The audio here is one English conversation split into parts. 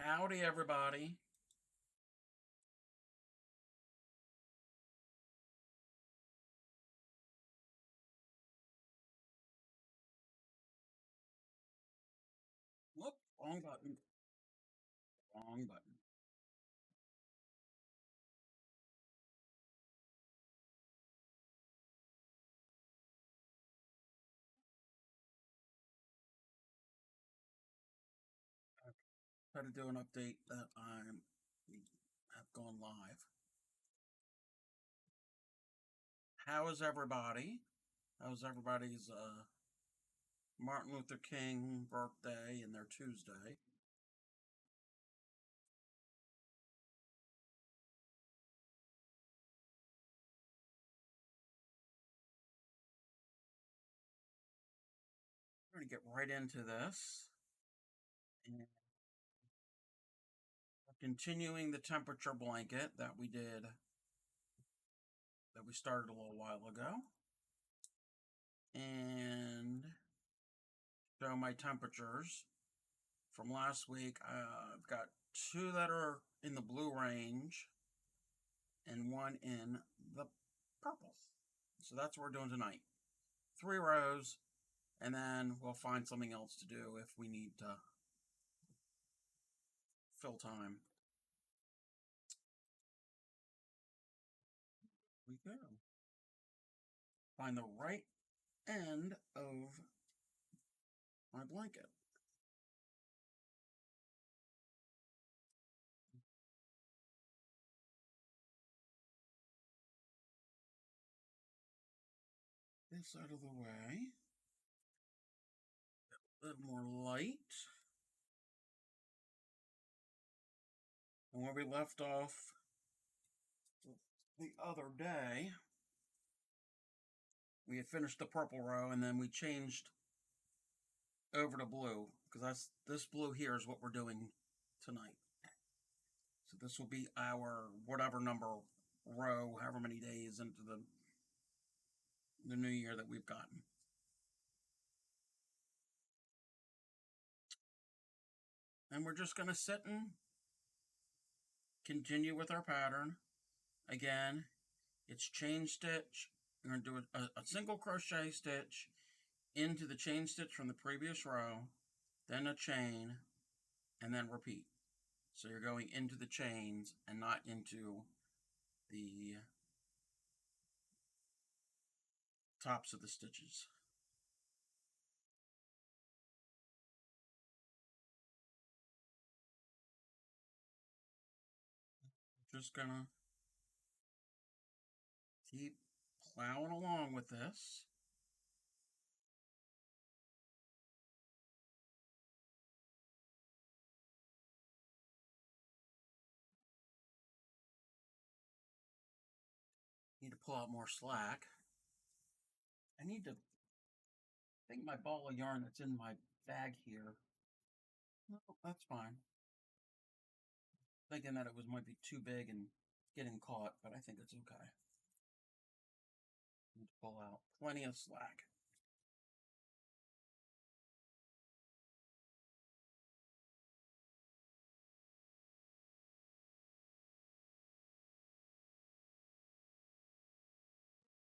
Howdy, everybody. Whoop, wrong button. Wrong button. Try to do an update that have gone live. How is everybody? How's everybody's Martin Luther King birthday and their Tuesday? We're going to get right into this. And continuing the temperature blanket that we started a little while ago. And show my temperatures from last week. I've got two that are in the blue range and one in the purple. So that's what we're doing tonight. 3 rows, and then we'll find something else to do if we need to fill time. We go. Find the right end of my blanket. This out of the way. A little more light. And where we left off the other day, we had finished the purple row and then we changed over to blue because this blue here is what we're doing tonight. So this will be our whatever number row, however many days into the new year that we've gotten. And we're just going to sit and continue with our pattern. Again, it's chain stitch. We're going to do a single crochet stitch into the chain stitch from the previous row, then a chain, and then repeat. So you're going into the chains and not into the tops of the stitches. Just gonna keep plowing along with this. Need to pull out more slack. I need to think my ball of yarn that's in my bag here. No, that's fine. Thinking that it might be too big and getting caught, but I think it's okay. Need to pull out plenty of slack.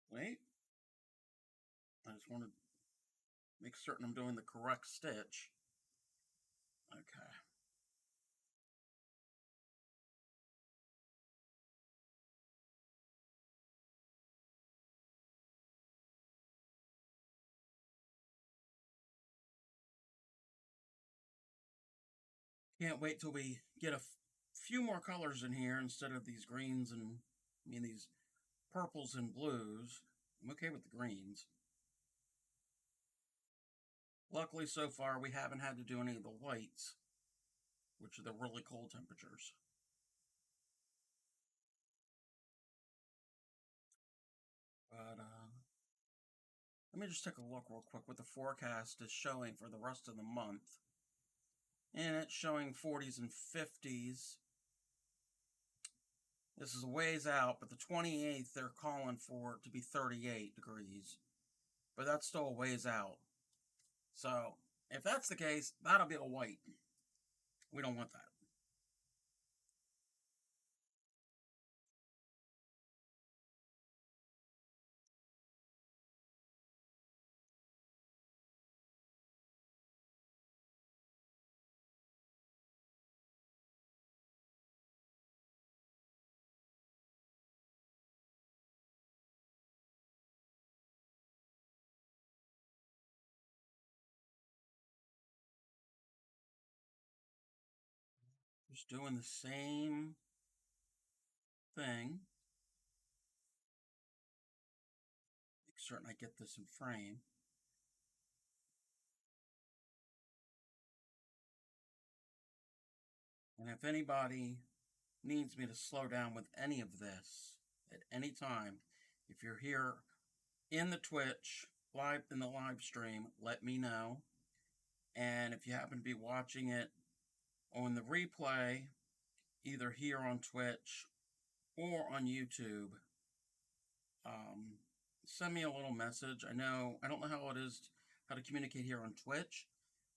Wait. I just want to make certain I'm doing the correct stitch. Okay. Can't wait till we get a few more colors in here instead of these greens and these purples and blues. I'm okay with the greens. Luckily, so far, we haven't had to do any of the whites, which are the really cold temperatures. But let me just take a look real quick what the forecast is showing for the rest of the month. And it's showing 40s and 50s. This is a ways out, but the 28th, they're calling for it to be 38 degrees. But that's still a ways out. So, if that's the case, that'll be a white. We don't want that. Just doing the same thing. Make certain I get this in frame. And if anybody needs me to slow down with any of this at any time, if you're here in the Twitch, in the live stream, let me know. And if you happen to be watching it on the replay, either here on Twitch or on YouTube, send me a little message. I don't know how it is, how to communicate here on Twitch,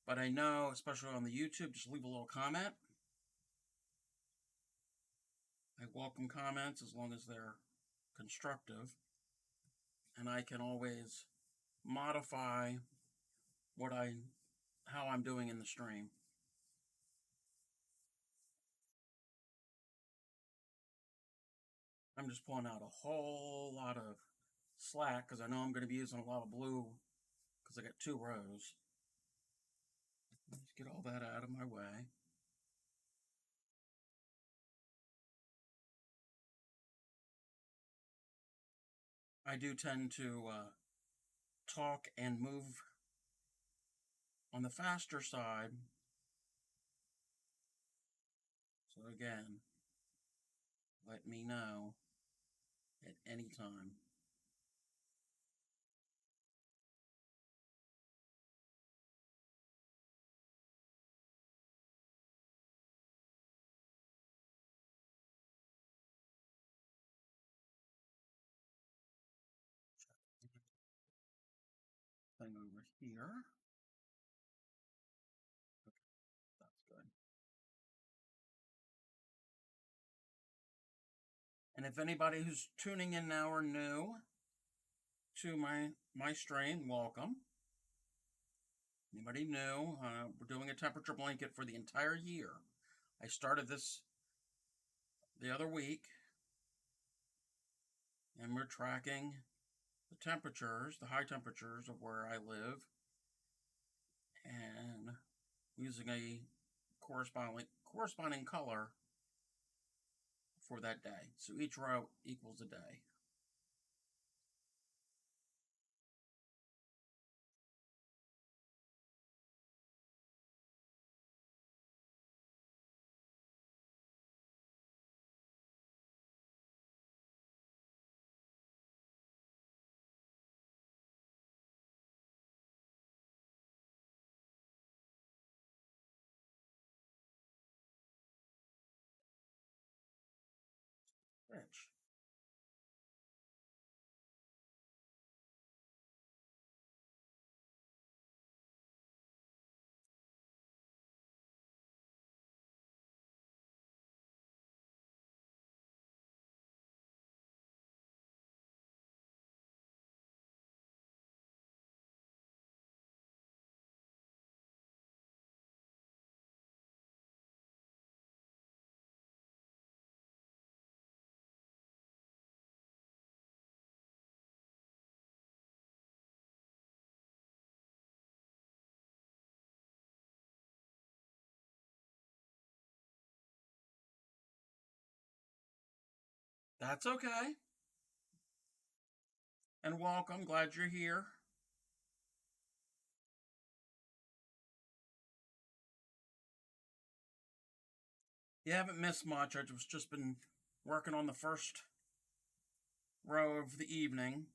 but I know, especially on the YouTube, just leave a little comment. I welcome comments as long as they're constructive, and I can always modify how I'm doing in the stream. I'm just pulling out a whole lot of slack because I know I'm going to be using a lot of blue because I got 2 rows. Let's get all that out of my way. I do tend to talk and move on the faster side. So again, let me know at any time. Thing over here. Okay, that's good. And if anybody who's tuning in now are new to my stream, welcome. Anybody new? We're doing a temperature blanket for the entire year. I started this the other week, and we're tracking the temperatures, the high temperatures of where I live, and using a corresponding color for that day. So each row equals a day. Rich. That's okay. And welcome. Glad you're here. You haven't missed much. I've just been working on the first row of the evening.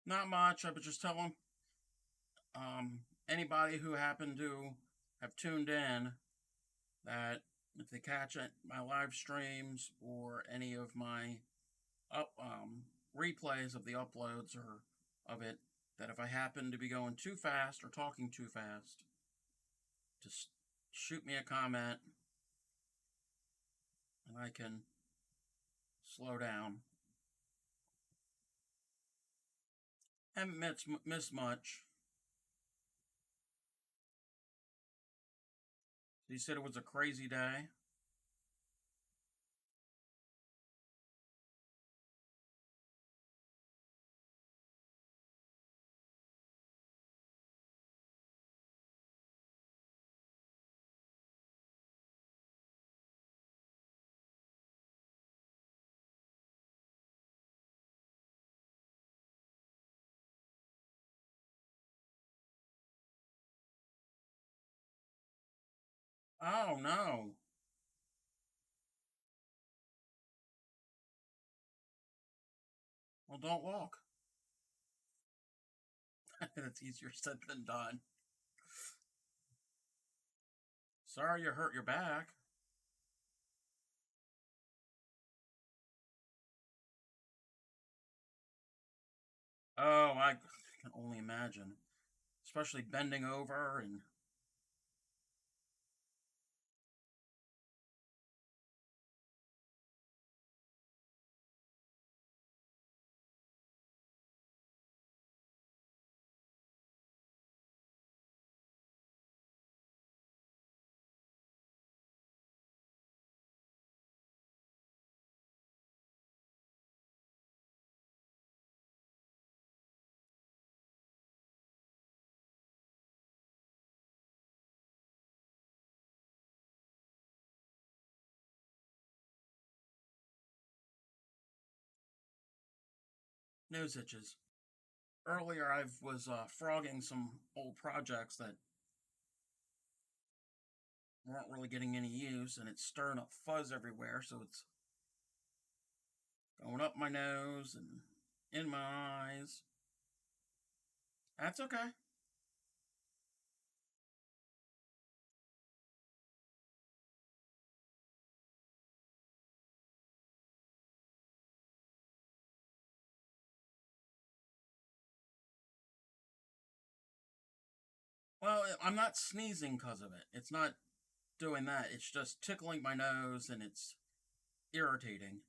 Not much. I was just telling anybody who happened to have tuned in that if they catch my live streams or any of my replays of the uploads or of it, that if I happen to be going too fast or talking too fast, just shoot me a comment and I can slow down. Haven't missed much. You said it was a crazy day. Oh no. Well, don't walk. That's easier said than done. Sorry you hurt your back. Oh, I can only imagine. Especially bending over and. Nose itches. Earlier, I was frogging some old projects that weren't really getting any use, and it's stirring up fuzz everywhere, so it's going up my nose and in my eyes. That's okay. Well, I'm not sneezing because of it. It's not doing that. It's just tickling my nose and it's irritating.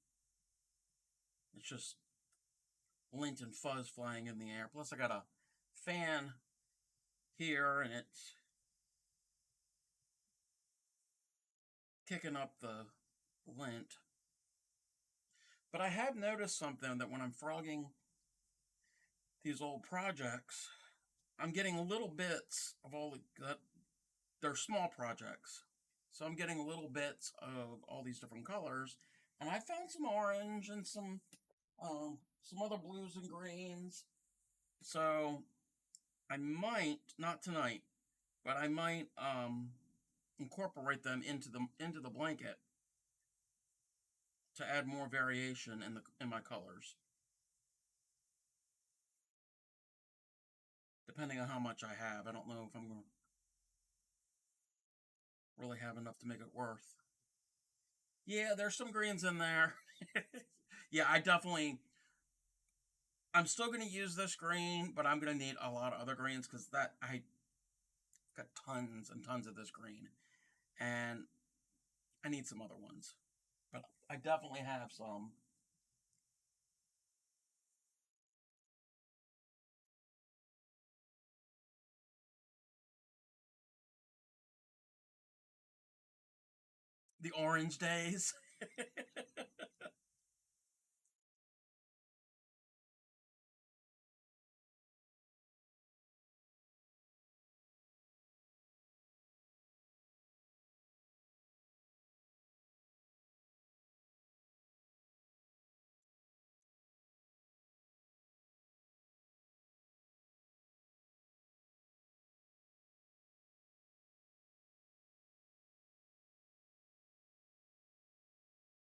It's just lint and fuzz flying in the air. Plus, I got a fan here and it's kicking up the lint. But I have noticed something that when I'm frogging these old projects, I'm getting little bits of all the. They're small projects. So I'm getting little bits of all these different colors. And I found some orange and some other blues and greens. So I might, not tonight, but I might incorporate them into the blanket to add more variation in my colors, depending on how much I have. I don't know if I'm going to really have enough to make it worth. Yeah, there's some greens in there. Yeah, I definitely. I'm still going to use this green, but I'm going to need a lot of other greens because that I got tons and tons of this green, and I need some other ones. But I definitely have some. The orange days.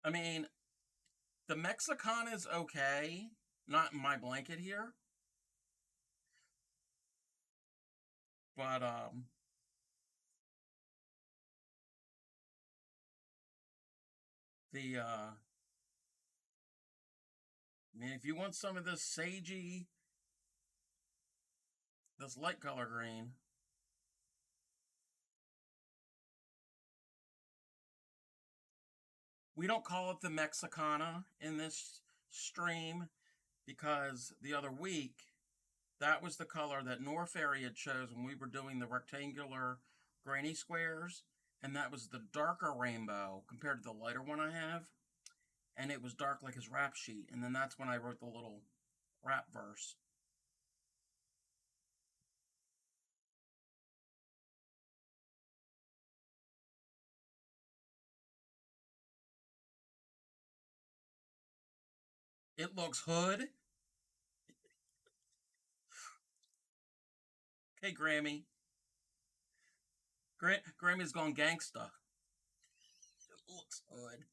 I mean, the Mexicana is okay. Not in my blanket here, but I mean, if you want some of this sagey, this light color green, we don't call it the Mexicana in this stream because the other week that was the color that North Fairy had chose when we were doing the rectangular granny squares, and that was the darker rainbow compared to the lighter one I have, and it was dark like his rap sheet, and then that's when I wrote the little rap verse. It looks hood. Hey, Grammy. Grammy's gone gangsta. It looks good.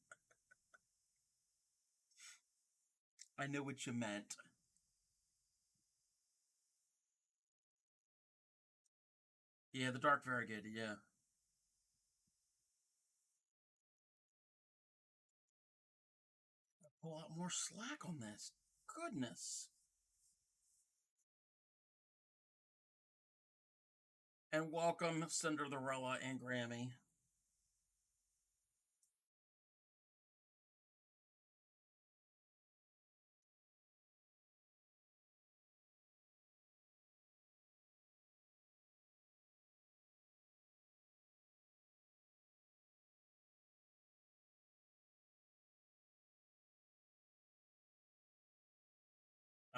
I knew what you meant. Yeah, the dark variegated, yeah. Pull out more slack on this. Goodness. And welcome, Cinderella and Grammy.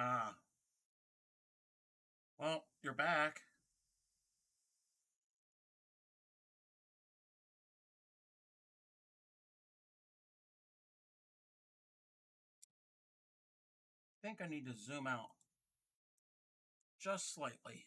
Ah, well, you're back. I think I need to zoom out just slightly.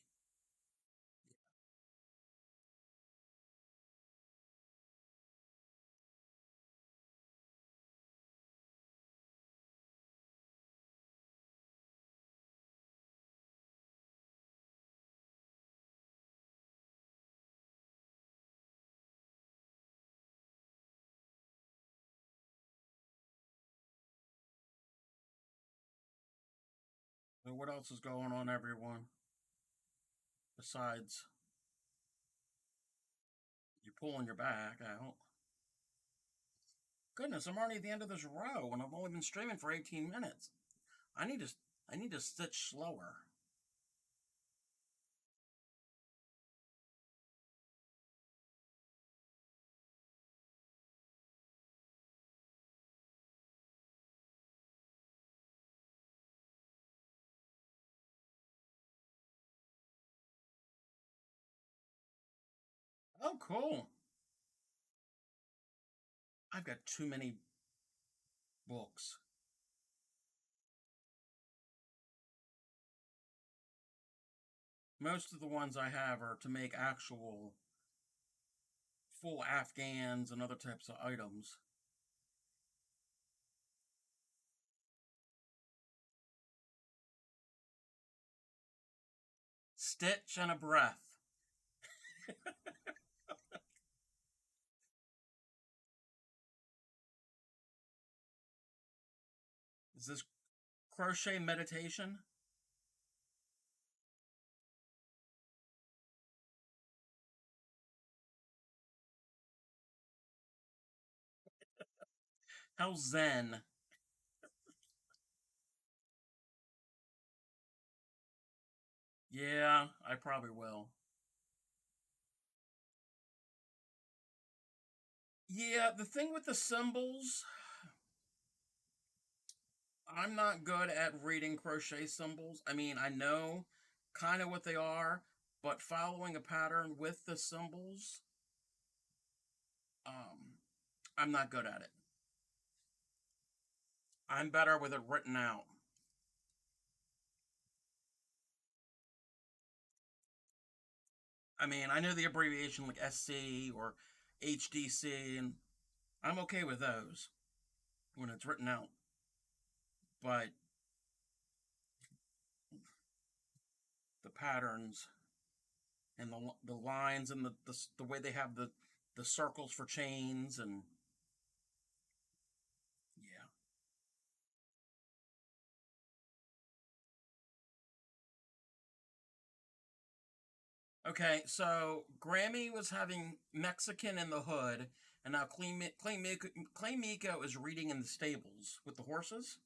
So what else is going on, everyone? Besides you pulling your back out. Goodness, I'm already at the end of this row, and I've only been streaming for 18 minutes. I need to I need to stitch slower. Oh, cool. I've got too many books. Most of the ones I have are to make actual full Afghans and other types of items. Stitch and a breath. Is this crochet meditation? How zen. Yeah, I probably will. Yeah, the thing with the symbols, I'm not good at reading crochet symbols. I mean, I know kind of what they are, but following a pattern with the symbols, um, I'm not good at it. I'm better with it written out. I mean, I know the abbreviation like SC or HDC, and I'm okay with those when it's written out. But the patterns and the lines and the way they have the circles for chains and yeah. Okay, so Grammy was having Mexican in the hood, and now Clay Miko is reading in the stables with the horses.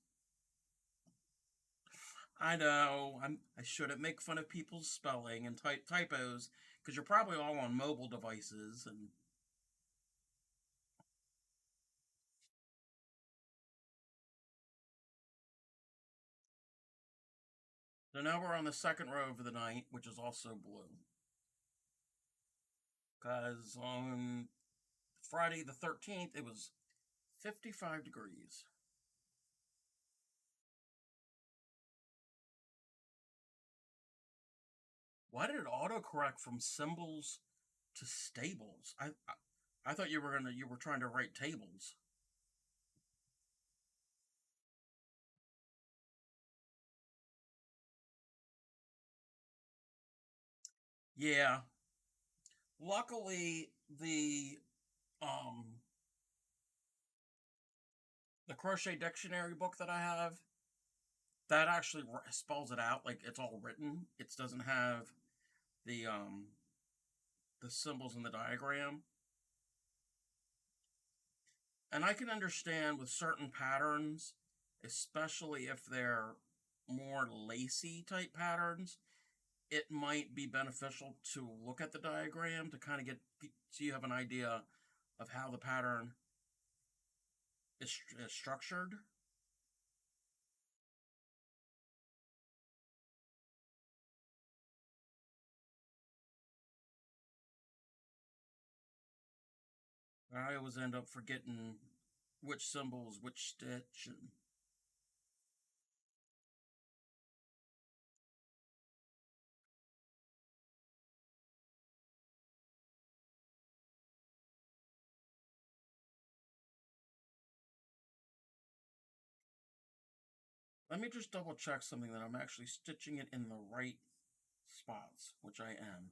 I know. I shouldn't make fun of people's spelling and typos because you're probably all on mobile devices. And so now we're on the second row of the night, which is also blue. Because on Friday the 13th, it was 55 degrees. Why did it autocorrect from symbols to stables. I thought you were trying to write tables. Yeah. Luckily, um the crochet dictionary book that I have, that actually spells it out, like it's all written. It doesn't have the um the symbols in the diagram. And I can understand with certain patterns, especially if they're more lacy type patterns, it might be beneficial to look at the diagram to kind of get so you have an idea of how the pattern is structured. I always end up forgetting which symbols, which stitch, and let me just double check something that I'm actually stitching it in the right spots, which I am.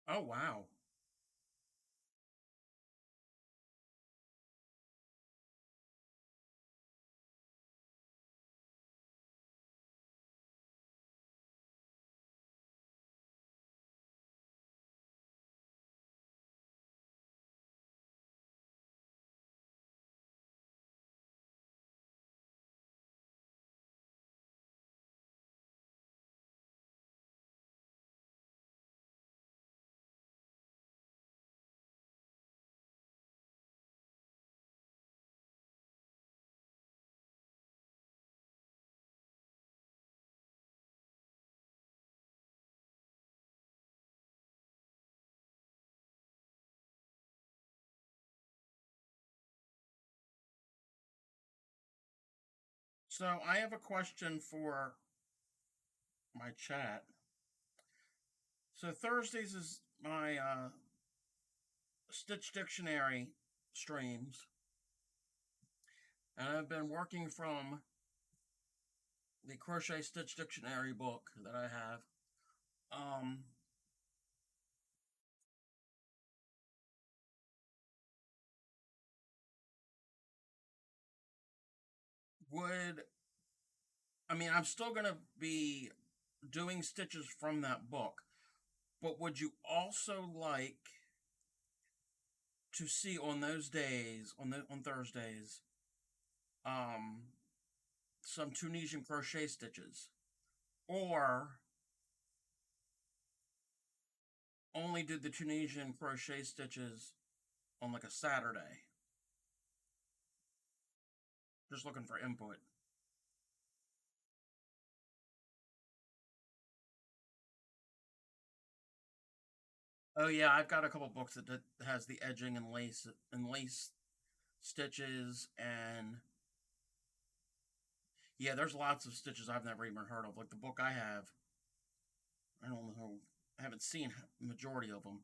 Oh, wow. So I have a question for my chat. So Thursdays is my Stitch Dictionary streams, and I've been working from the Crochet Stitch Dictionary book that I have. Um, would I mean I'm still gonna be doing stitches from that book, but would you also like to see on those days on Thursdays um some Tunisian crochet stitches, or only do the Tunisian crochet stitches on like a Saturday? Just looking for input. Oh yeah, I've got a couple books that has the edging and lace stitches, and yeah, there's lots of stitches I've never even heard of. Like the book I have, I don't know, I haven't seen majority of them.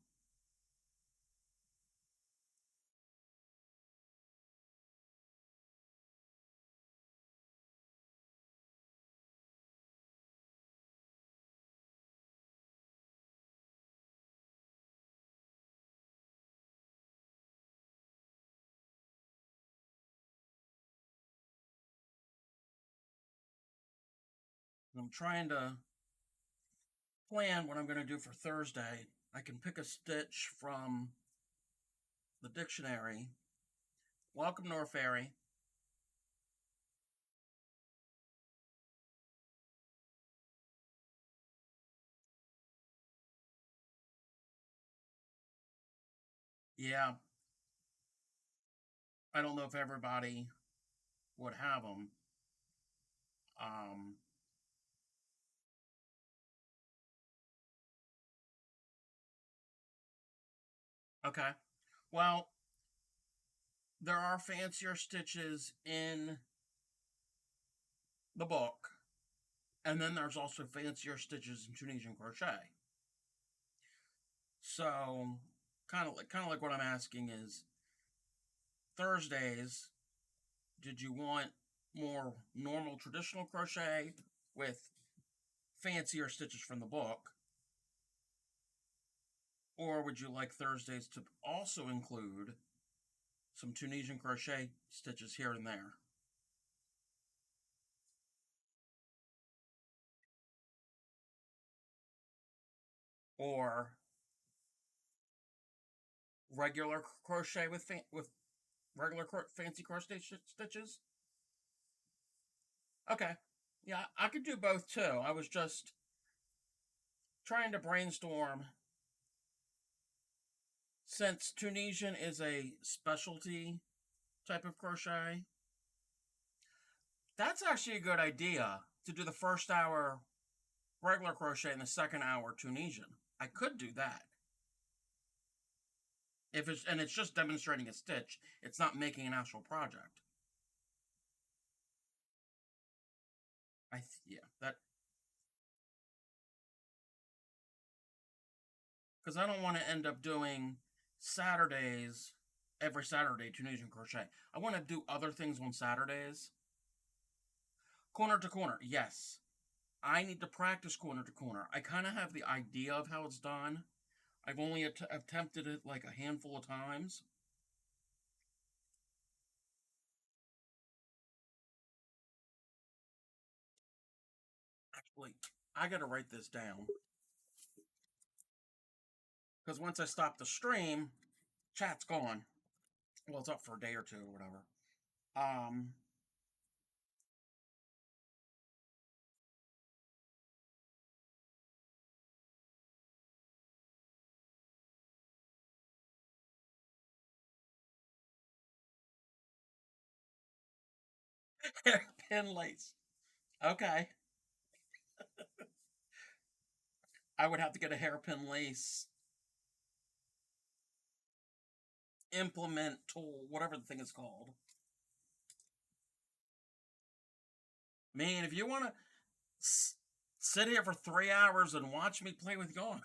I'm trying to plan what I'm going to do for Thursday. I can pick a stitch from the dictionary. Welcome, North Fairy. Yeah, I don't know if everybody would have them. Um, okay. Well, there are fancier stitches in the book, and then there's also fancier stitches in Tunisian crochet. So, kind of like what I'm asking is Thursdays, did you want more normal traditional crochet with fancier stitches from the book? Or would you like Thursdays to also include some Tunisian crochet stitches here and there? Or regular crochet with regular fancy crochet stitches? Okay. Yeah, I could do both too. I was just trying to brainstorm. Since Tunisian is a specialty type of crochet, that's actually a good idea to do the first hour regular crochet and the second hour Tunisian. I could do that. If it's just demonstrating a stitch, it's not making an actual project. Yeah, that, because I don't want to end up doing Saturdays every Saturday Tunisian crochet. I want to do other things on Saturdays. Corner to corner, yes. I need to practice corner to corner. I kind of have the idea of how it's done. I've only attempted it like a handful of times. Actually, I gotta write this down. Because once I stop the stream, chat's gone. Well, it's up for a day or two or whatever. Um, Hairpin lace. Okay. I would have to get a hairpin lace implement tool, whatever the thing is called. Man, if you want to sit here for 3 hours and watch me play with yarn.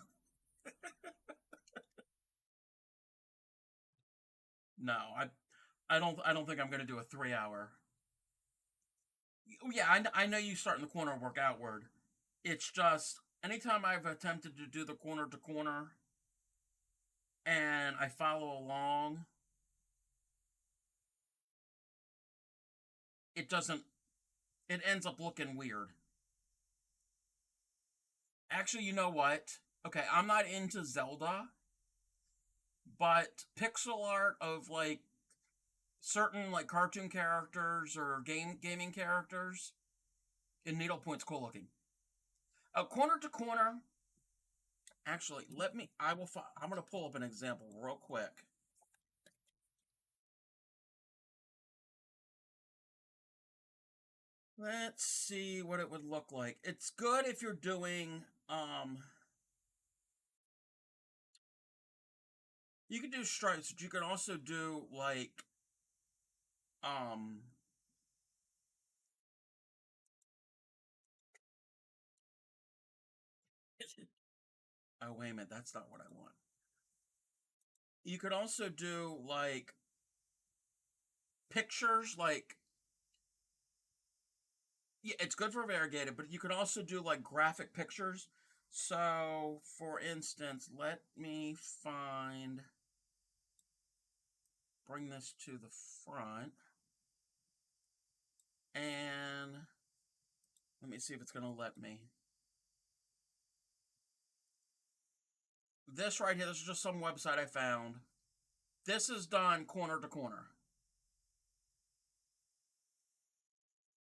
No, I don't think I'm going to do a 3 hour. Yeah, I know you start in the corner and work outward. It's just anytime I've attempted to do the corner to corner and I follow along, it doesn't. It ends up looking weird. Actually, you know what? Okay, I'm not into Zelda, but pixel art of like certain like cartoon characters or gaming characters in needlepoint's cool looking. Corner to corner. Actually, let me. I will. I'm gonna pull up an example real quick. Let's see what it would look like. It's good if you're doing. You can do stripes, but you can also do like. Um. Oh wait a minute, that's not what I want. You could also do like pictures, like yeah, it's good for variegated, but you could also do like graphic pictures. So, for instance, let me bring this to the front, and Let me see if it's going to let me. This right here, this is just some website I found. This is done corner to corner.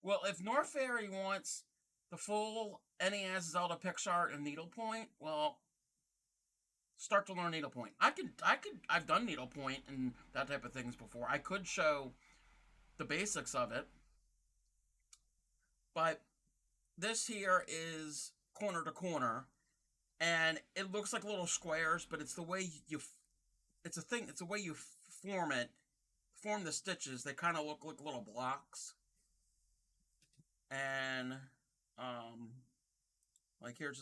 Well, if North Fairy wants the full NES Zelda PixArt and needlepoint, well, start to learn needlepoint. I've done needlepoint and that type of things before. I could show the basics of it, but this here is corner to corner, and it looks like little squares, but it's the way you, it's a thing, it's the way you form it, form the stitches. They kind of look like little blocks, and like here's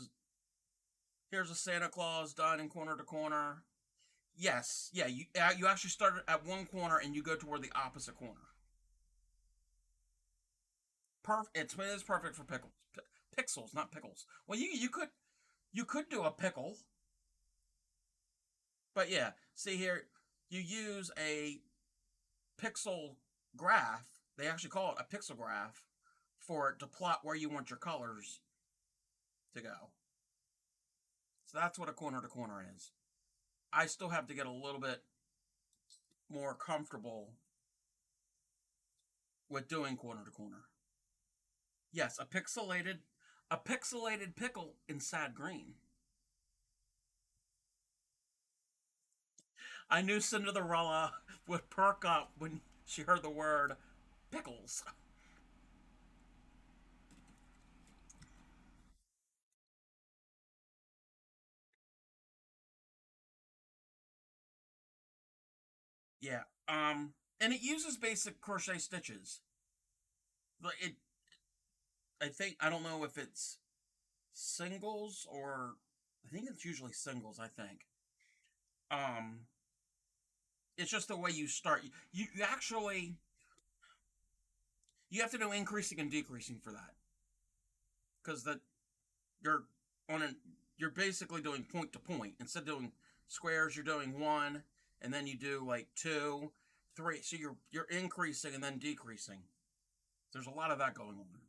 a Santa Claus done in corner to corner. Yes, yeah, you actually start at one corner and you go toward the opposite corner. It is perfect for pickles, pixels, not pickles. Well, you could do a pickle, but yeah, see here, you use a pixel graph. They actually call it a pixel graph for it to plot where you want your colors to go. So that's what a corner to corner is. I still have to get a little bit more comfortable with doing corner to corner. Yes, a pixelated pickle in sad green. I knew Cinderella would perk up when she heard the word pickles. Yeah. And it uses basic crochet stitches. Like it I think I don't know if it's singles or I think it's usually singles, I think. Um it's just the way you start. You actually you have to do increasing and decreasing for that. Cuz that you're on an you're basically doing point to point. Instead of doing squares, you're doing one and then you do like two, three. So you're increasing and then decreasing. There's a lot of that going on.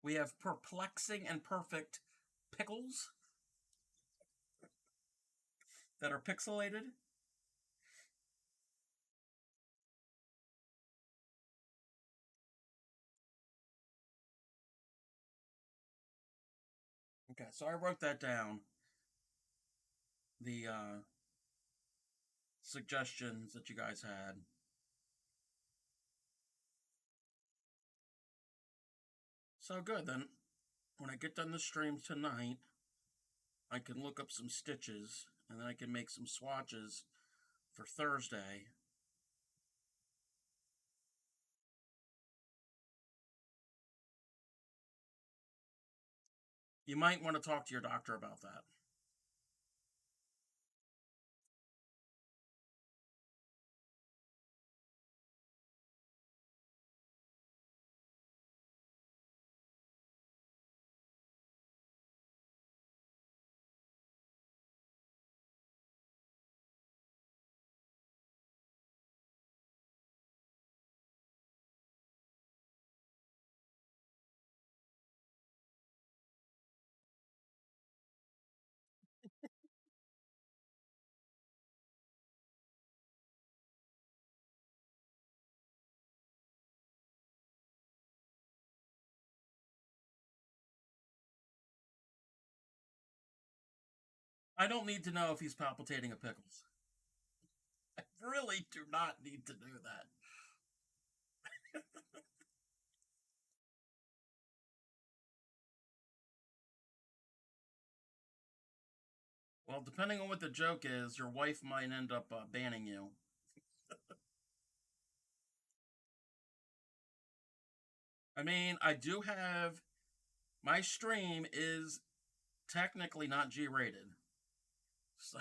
We have perplexing and perfect pickles that are pixelated. Okay, so I wrote that down. The suggestions that you guys had. So good then. When I get done the stream tonight, I can look up some stitches and then I can make some swatches for Thursday. You might want to talk to your doctor about that. I don't need to know if he's palpitating a pickles. I really do not need to do that. Well, depending on what the joke is, your wife might end up banning you. I mean, I do have my stream is technically not G rated. So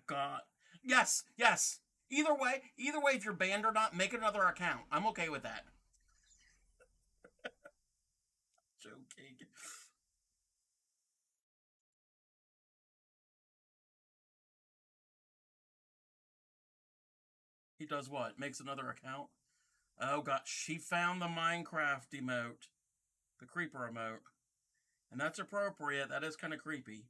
God. Yes, yes. Either way, if you're banned or not, make another account. I'm okay with that. cake. He does what? Makes another account? Oh god, she found the Minecraft emote. The creeper emote. And that's appropriate. That is kind of creepy.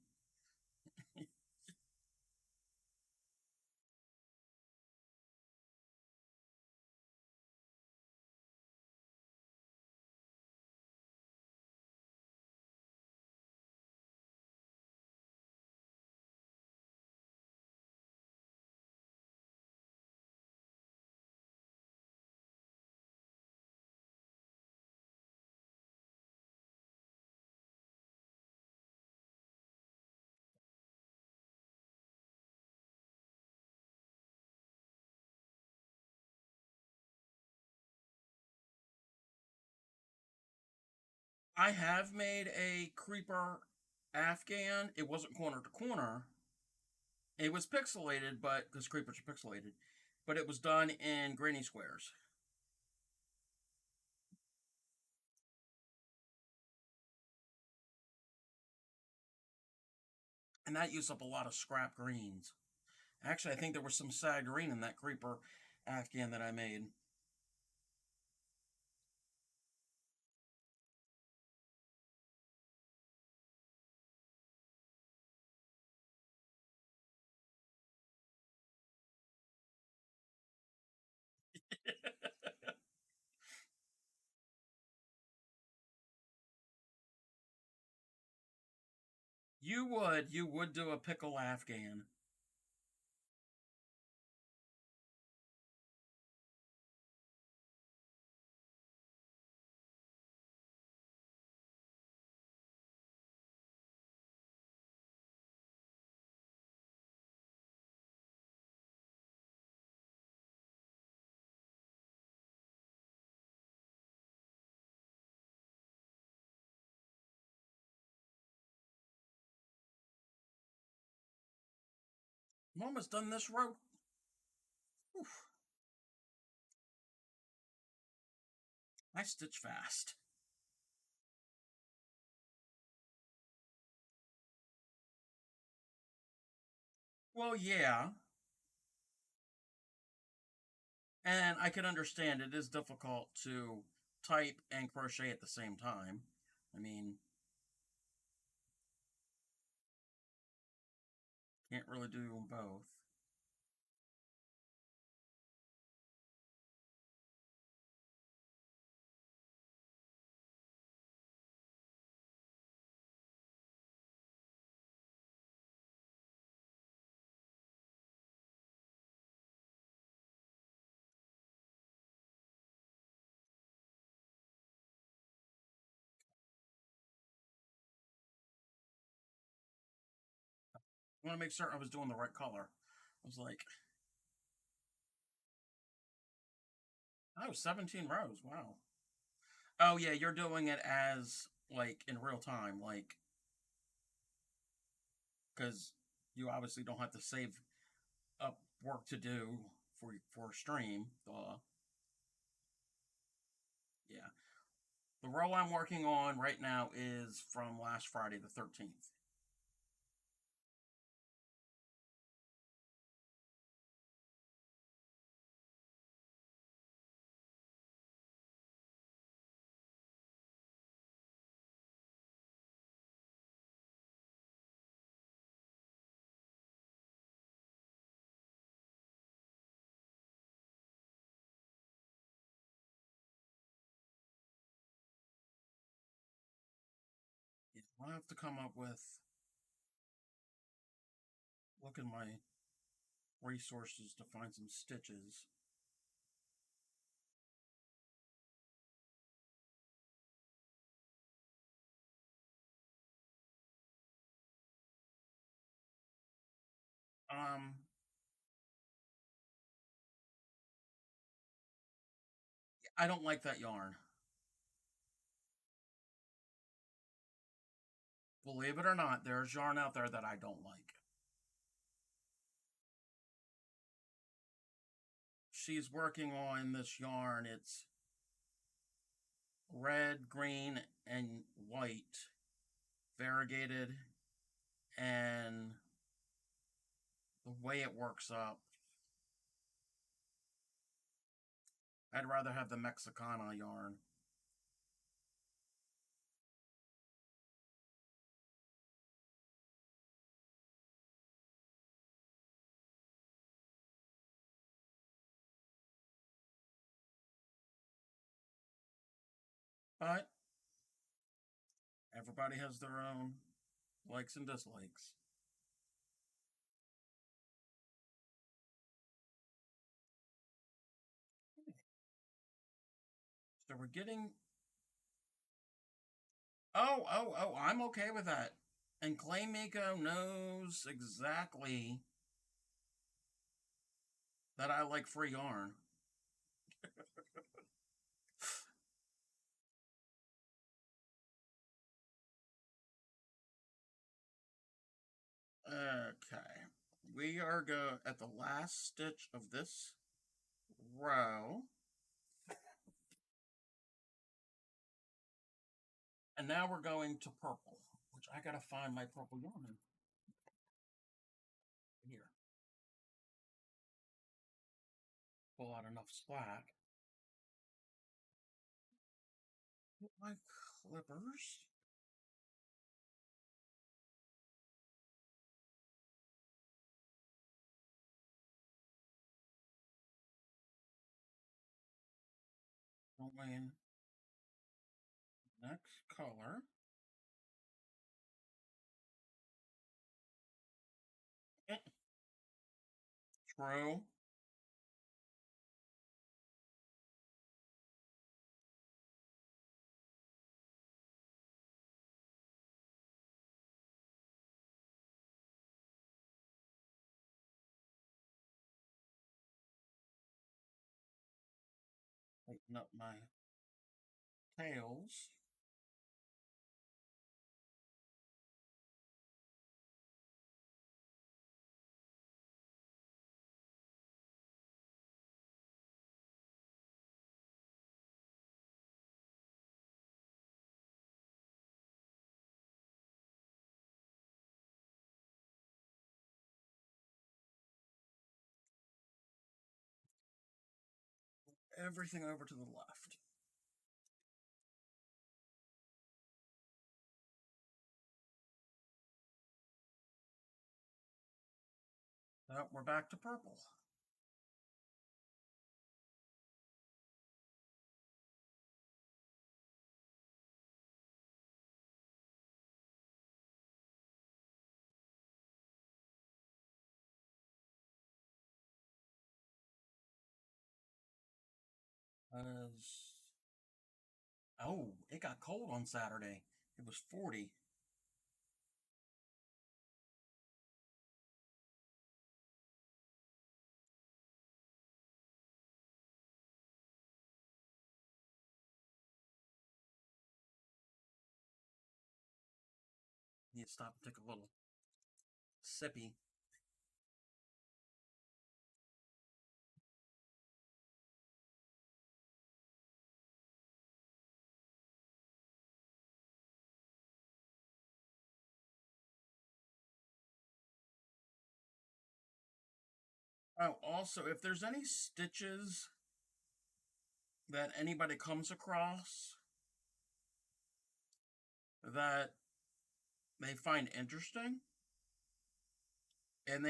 I have made a creeper Afghan. It wasn't corner to corner. It was pixelated, but because creepers are pixelated, but it was done in granny squares, and that used up a lot of scrap greens. Actually, I think there was some sad green in that creeper Afghan that I made. You would do a pickle Afghan. I'm almost done this row. Oof, I stitch fast. Well, yeah, and I can understand it is difficult to type and crochet at the same time. I mean, can't really do them both. I want to make certain I was doing the right color. I was like, oh, 17 rows. Wow. Oh, yeah, you're doing it as, like, in real time, like, because you obviously don't have to save up work to do for a stream. Yeah. The row I'm working on right now is from last Friday, the 13th. Yeah, I'll have to come up with, look in my resources to find some stitches. Um, I don't like that yarn. Believe it or not, there's yarn out there that I don't like. She's working on this yarn. It's red, green, and white, variegated, and the way it works up, I'd rather have the Mexicana yarn. But everybody has their own likes and dislikes. So we're getting. Oh, I'm okay with that. And Clay Miko knows exactly that I like free yarn. Okay. We are at the last stitch of this row. And now we're going to purple, which I gotta find my purple yarn. Here. Pull out enough slack. Get my clippers. Going next color. True. Tighten up my tails. Everything over to the left. Now we're back to purple. Oh, it got cold on Saturday. It was 40. Need to stop and take a little sippy. Oh, also, if there's any stitches that anybody comes across that they find interesting, and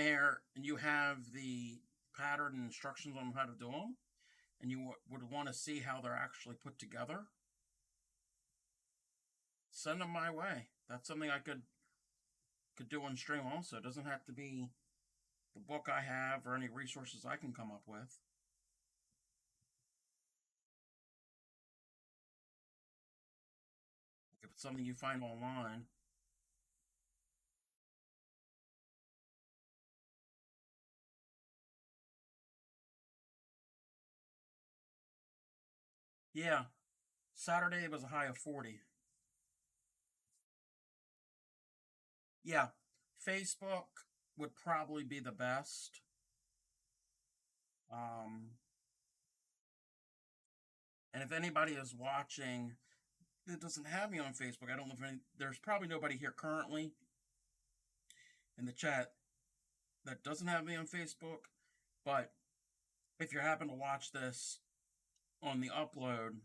you have the pattern and instructions on how to do them, and you would want to see how they're actually put together, send them my way. That's something I could do on stream also. It doesn't have to be the book I have or any resources I can come up with. If it's something you find online. Yeah, Saturday was a high of 40. Yeah, Facebook would probably be the best. And if anybody is watching that doesn't have me on Facebook. I don't know if there's probably nobody here currently in the chat that doesn't have me on Facebook. But if you happen to watch this on the upload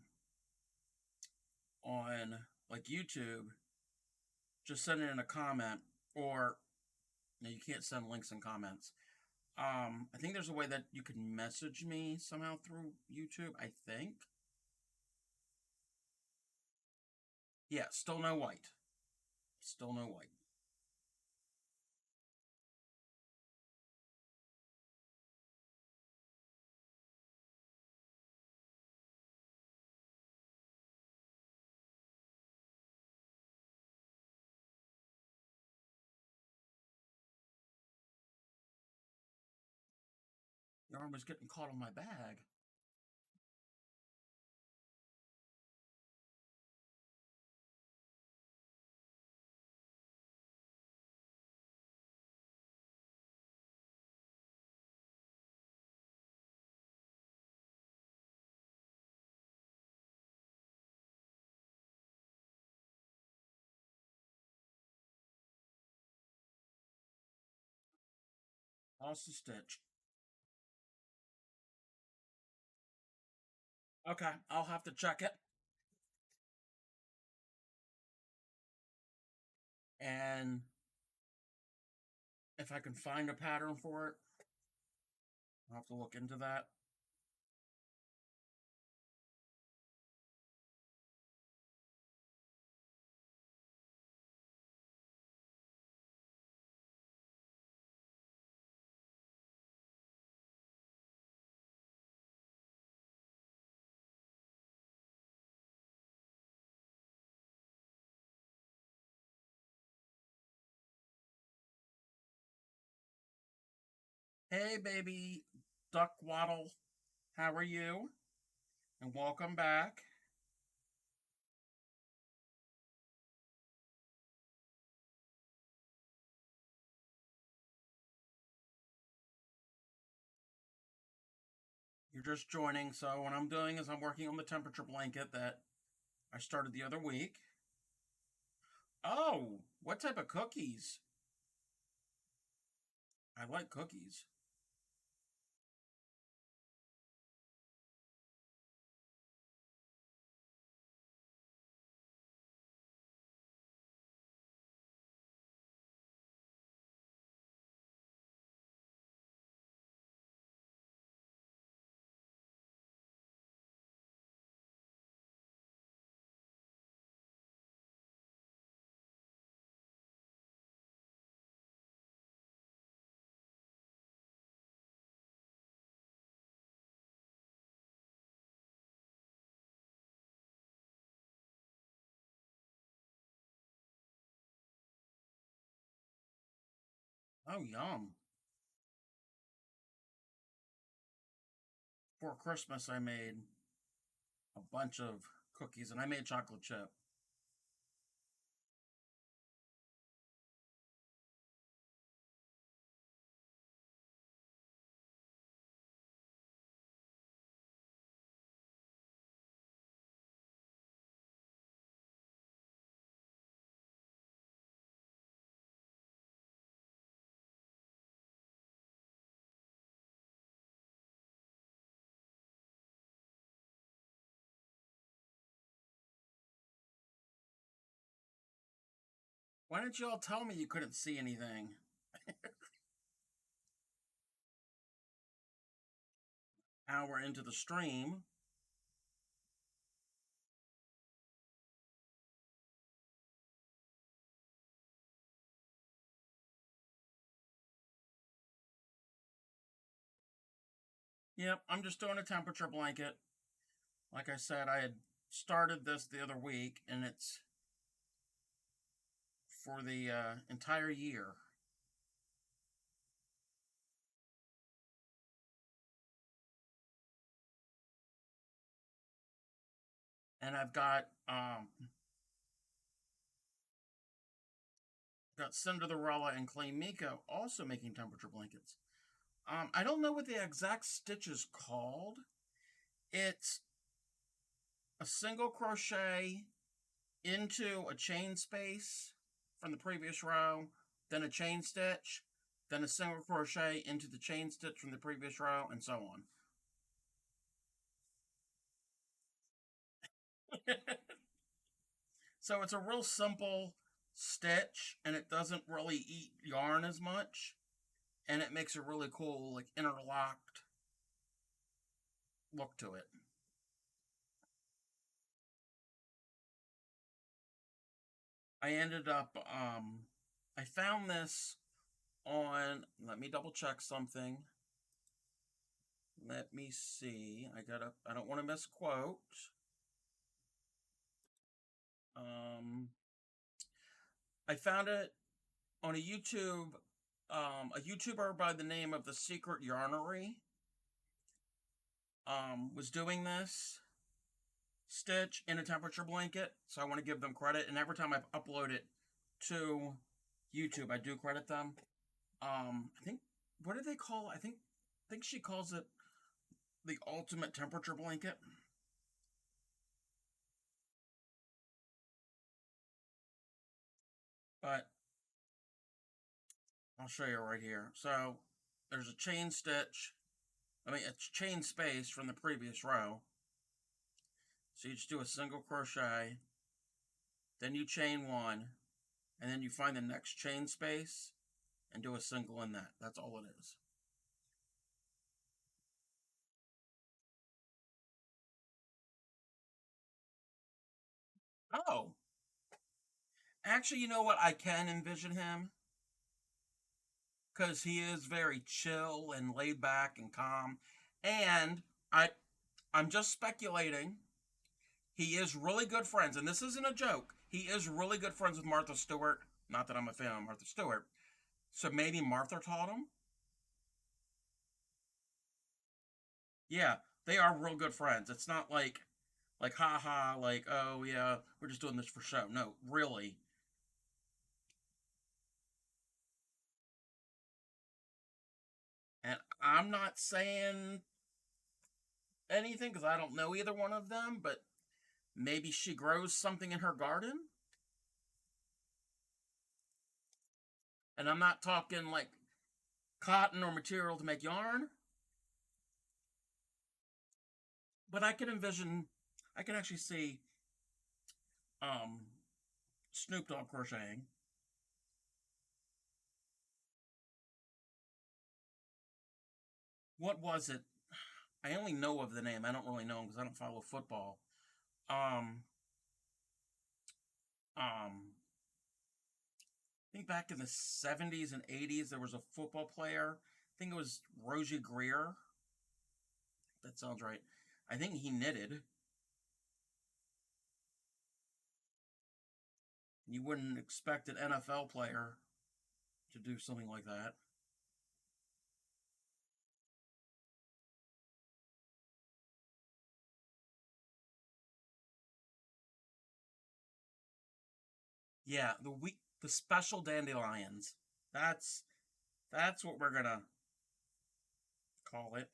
on like YouTube, just send it in a comment, or no, you can't send links and comments. I think there's a way that you can message me somehow through YouTube, I think. Yeah, still no white. Still no white. Yarn was getting caught on my bag. Lost a stitch. Okay, I'll have to check it. And if I can find a pattern for it, I'll have to look into that. Hey, baby duck waddle, how are you? And welcome back. You're just joining, so what I'm doing is I'm working on the temperature blanket that I started the other week. Oh, what type of cookies? I like cookies. Oh, yum. For Christmas, I made a bunch of cookies, and I made chocolate chip. Why didn't you all tell me you couldn't see anything? Hour into the stream. Yep, I'm just doing a temperature blanket. Like I said, I had started this the other week, and it's for the entire year. And I've got Cinderella and Clay Miko also making temperature blankets. I don't know what the exact stitch is called. It's a single crochet into a chain space from the previous row, then a chain stitch, then a single crochet into the chain stitch from the previous row, and so on. So it's a real simple stitch, and it doesn't really eat yarn as much, and it makes a really cool, like, interlocked look to it. I ended up, I found this on, let me double check something. Let me see. I don't want to misquote. I found it on a YouTuber by the name of the Secret Yarnery, was doing this stitch in a temperature blanket, so I want to give them credit. And every time I upload it to YouTube, I do credit them. I think, what do they call? I think she calls it the ultimate temperature blanket. But I'll show you right here. So there's a chain stitch. I mean, it's chain space from the previous row. So you just do a single crochet, then you chain one, and then you find the next chain space and do a single in that. That's all it is. Oh, actually, you know what? I can envision him because he is very chill and laid back and calm. And I, I'm just speculating. He is really good friends, and this isn't a joke. He is really good friends with Martha Stewart. Not that I'm a fan of Martha Stewart. So maybe Martha taught him. Yeah, they are real good friends. It's not like haha, like, oh yeah, we're just doing this for show. No, really. And I'm not saying anything because I don't know either one of them, but maybe she grows something in her garden. And I'm not talking like cotton or material to make yarn, but I can actually see um, Snoop Dogg crocheting. What was it? I only know of the name. I don't really know him because I don't follow football. Um, um, I think back in the 70s and 80s, there was a football player. I think it was Rosie Greer. That sounds right. I think he knitted. You wouldn't expect an NFL player to do something like that. Yeah, the special dandelions. That's that's what we're gonna call it.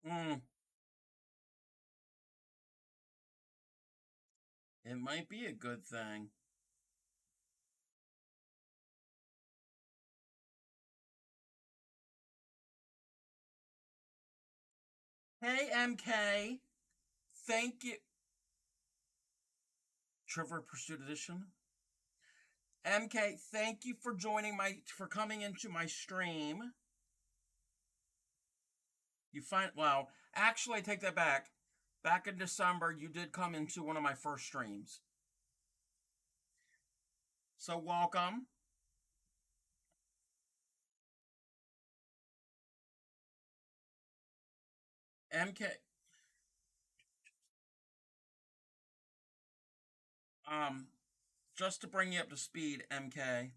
Mm, it might be a good thing. Hey MK, thank you. Trevor Pursuit Edition. MK, thank you for coming into my stream. You find well, actually I take that back. Back in December, you did come into one of my first streams. So welcome. MK, um, just to bring you up to speed, MK,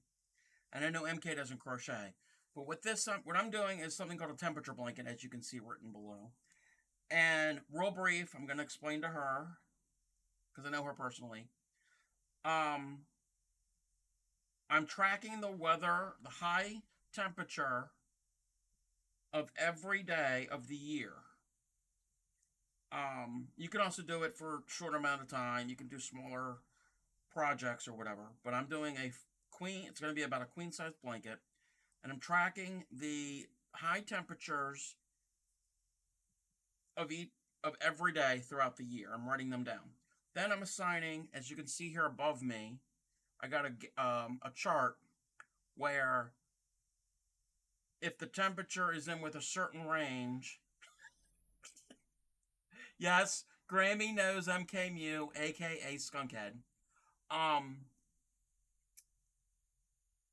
and I know MK doesn't crochet, but with this, what I'm doing is something called a temperature blanket, as you can see written below. And real brief, I'm going to explain to her because I know her personally. Um, I'm tracking the weather, the high temperature of every day of the year. You can also do it for a short amount of time. You can do smaller projects or whatever. But I'm doing a queen. It's going to be about a queen size blanket, and I'm tracking the high temperatures of each of every day throughout the year. I'm writing them down. Then I'm assigning, as you can see here above me, I got a chart where if the temperature is in with a certain range, yes, Grammy knows MKMU, aka Skunkhead. Um,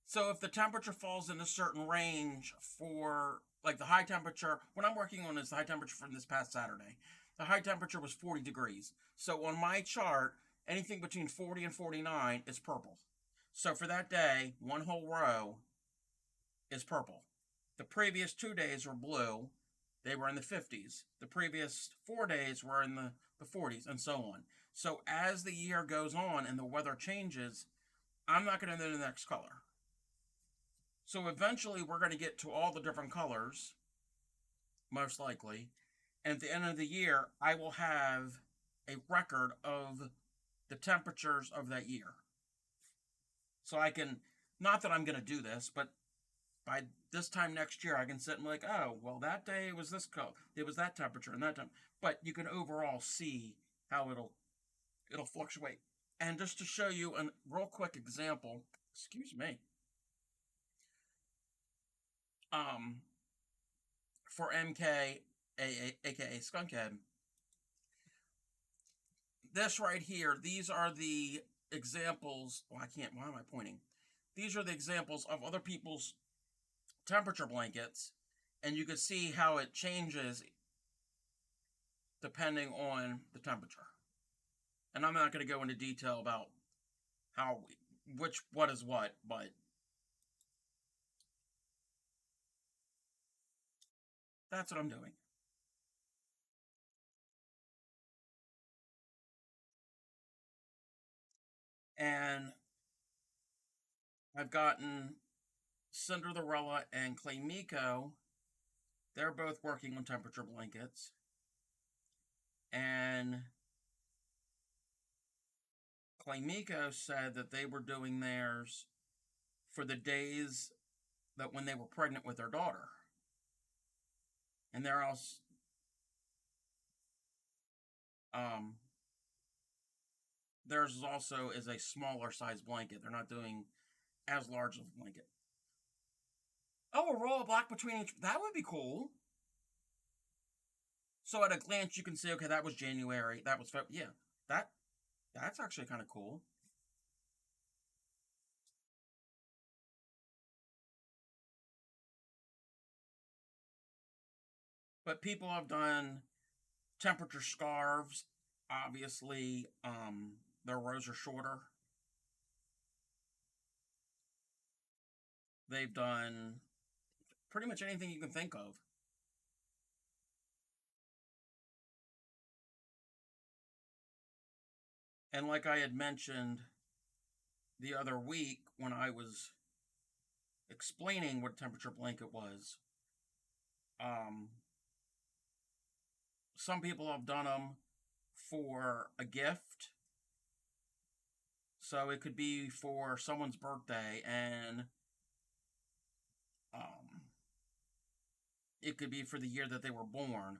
so if the temperature falls in a certain range for like the high temperature, what I'm working on is the high temperature from this past Saturday. The high temperature was 40 degrees. So on my chart, anything between 40 and 49 is purple. So for that day, one whole row is purple. The previous 2 days were blue. They were in the 50s. The previous 4 days were in the 40s, and so on. So as the year goes on and the weather changes, I'm not going to know the next color. So eventually we're going to get to all the different colors, most likely. And at the end of the year, I will have a record of the temperatures of that year. So I can, not that I'm going to do this, but by this time next year, I can sit and be like, oh, well, that day it was this color, it was that temperature and that time. But you can overall see how it'll fluctuate. And just to show you a real quick example, excuse me, um, for MK, aka Skunkhead, this right here, these are the examples. Well, I can't. Why am I pointing? These are the examples of other people's temperature blankets, and you can see how it changes depending on the temperature. And I'm not going to go into detail about how what is what, but that's what I'm doing. And I've gotten Cinderella and Clay Miko. They're both working on temperature blankets. And Clay Miko said that they were doing theirs for the days that when they were pregnant with their daughter. And they're also um theirs also is a smaller size blanket. They're not doing as large of a blanket. Oh, a roll of black between each. That would be cool. So at a glance, you can see, okay, that was January. That was February. Yeah, that that's actually kind of cool. But people have done temperature scarves. Obviously, their rows are shorter. They've done pretty much anything you can think of. And like I had mentioned the other week when I was explaining what a temperature blanket was, um, some people have done them for a gift. So it could be for someone's birthday, and um, it could be for the year that they were born,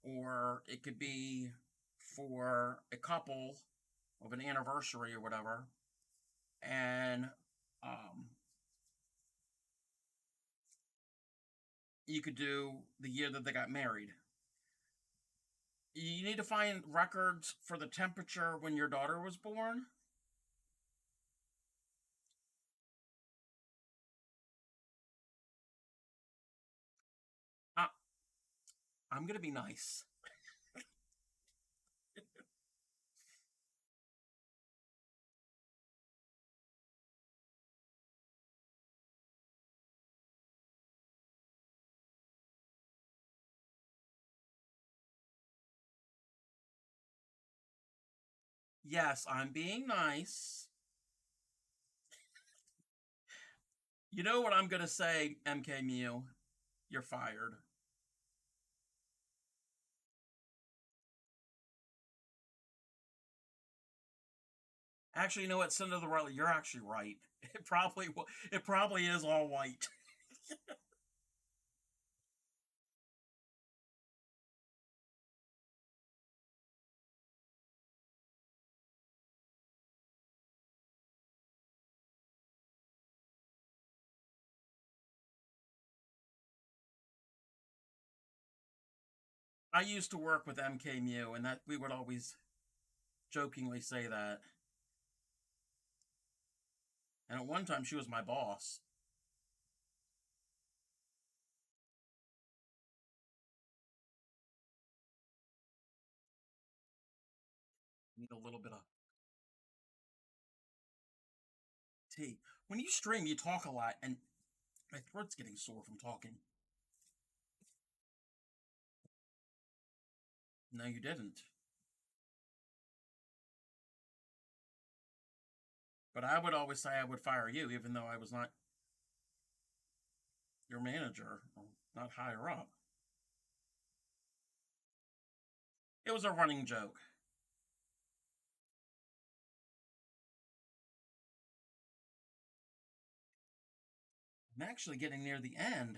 or it could be for a couple of an anniversary or whatever. And um, you could do the year that they got married. You need to find records for the temperature when your daughter was born. Uh, I'm going to be nice. Yes, I'm being nice. You know what I'm going to say, MK Mew? You're fired. Actually, you know what, Senator Riley, you're actually right. It probably is all white. I used to work with MK Mew, and that we would always jokingly say that. And at one time, she was my boss. Need a little bit of tea. When you stream, you talk a lot, and my throat's getting sore from talking. No, you didn't. But I would always say I would fire you, even though I was not your manager, or not higher up. It was a running joke. I'm actually getting near the end.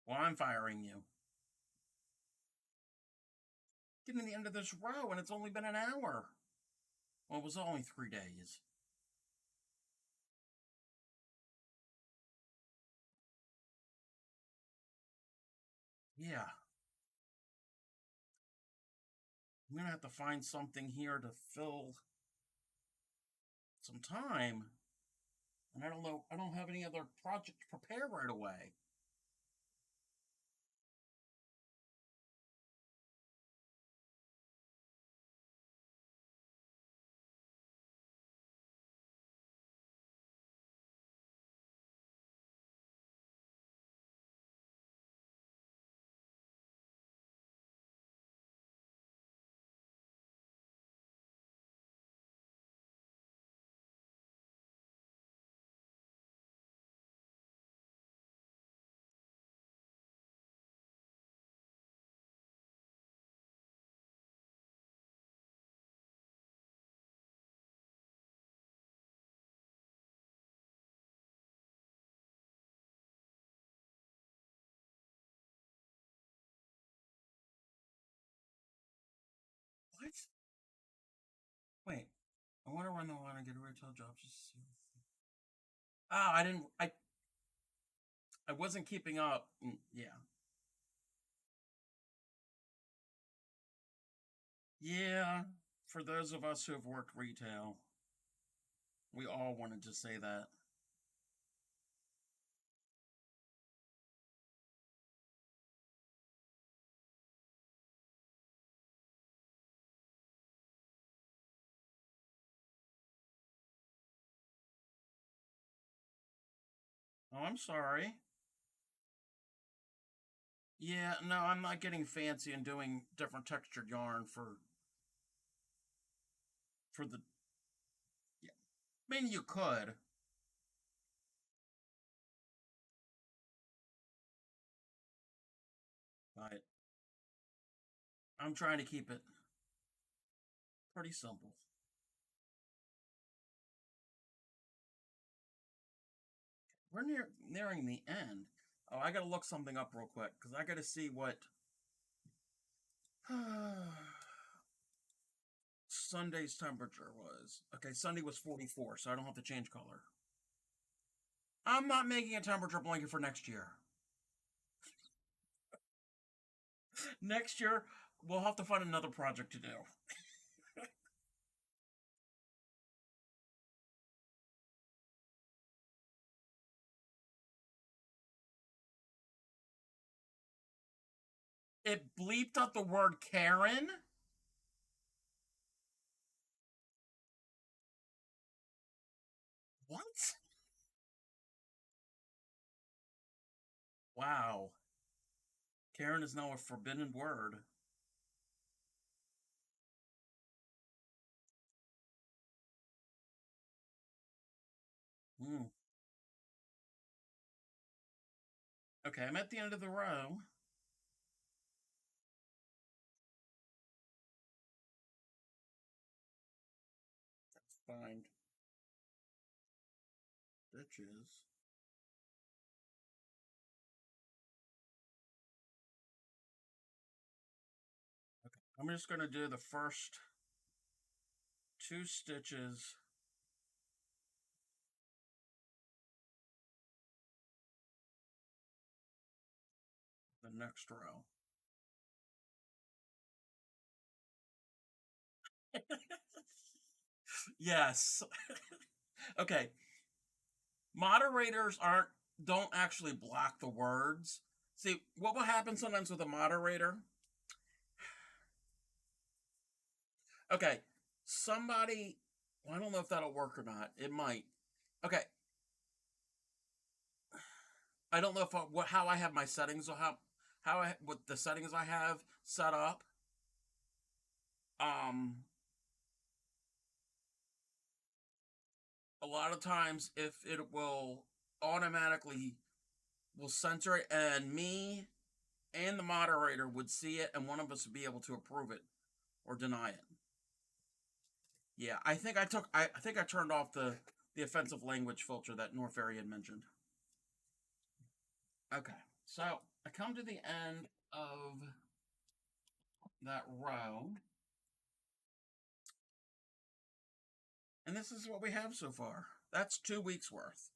Well, I'm firing you. Getting to the end of this row, and it's only been an hour. Well, it was only 3 days. Yeah, I'm gonna have to find something here to fill some time. And I don't know, I don't have any other project to prepare right away. What? Wait, I want to run the line and get a retail job. Just oh, I didn't. I wasn't keeping up. Yeah, yeah. For those of us who have worked retail, we all wanted to say that. Oh, I'm sorry. Yeah, no, I'm not getting fancy and doing different textured yarn for the. Yeah. I mean, you could, but I'm trying to keep it pretty simple. We're nearing the end. Oh, I gotta look something up real quick because I gotta see what Sunday's temperature was. Okay, Sunday was 44, so I don't have to change color. I'm not making a temperature blanket for next year. Next year, we'll have to find another project to do. It bleeped out the word Karen. What? Wow. Karen is now a forbidden word. Hmm. Okay, I'm at the end of the row. Find stitches. Okay, I'm just going to do the first 2 stitches. The next row. Yes. Okay. Moderators don't actually block the words. See, what will happen sometimes with a moderator? Okay, somebody. Well, I don't know if that'll work or not. It might. Okay, I don't know if how I have my settings or what the settings I have set up. Um, a lot of times, if it will automatically will censor it, and me and the moderator would see it, and one of us would be able to approve it or deny it. Yeah, I think I think I turned off the offensive language filter that Norfairy had mentioned. Okay, so I come to the end of that row, and this is what we have so far. That's 2 weeks worth.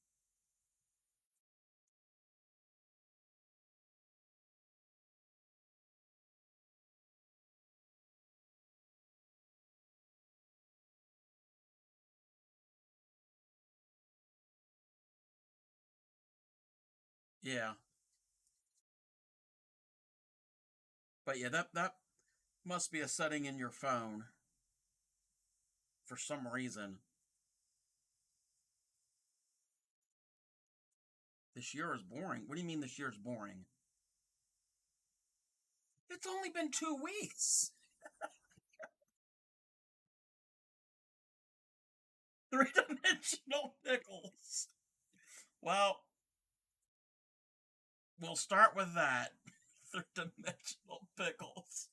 Yeah, but yeah, that must be a setting in your phone for some reason. This year is boring. What do you mean this year is boring? It's only been 2 weeks. 3-dimensional pickles. Well, we'll start with that. 3-dimensional pickles.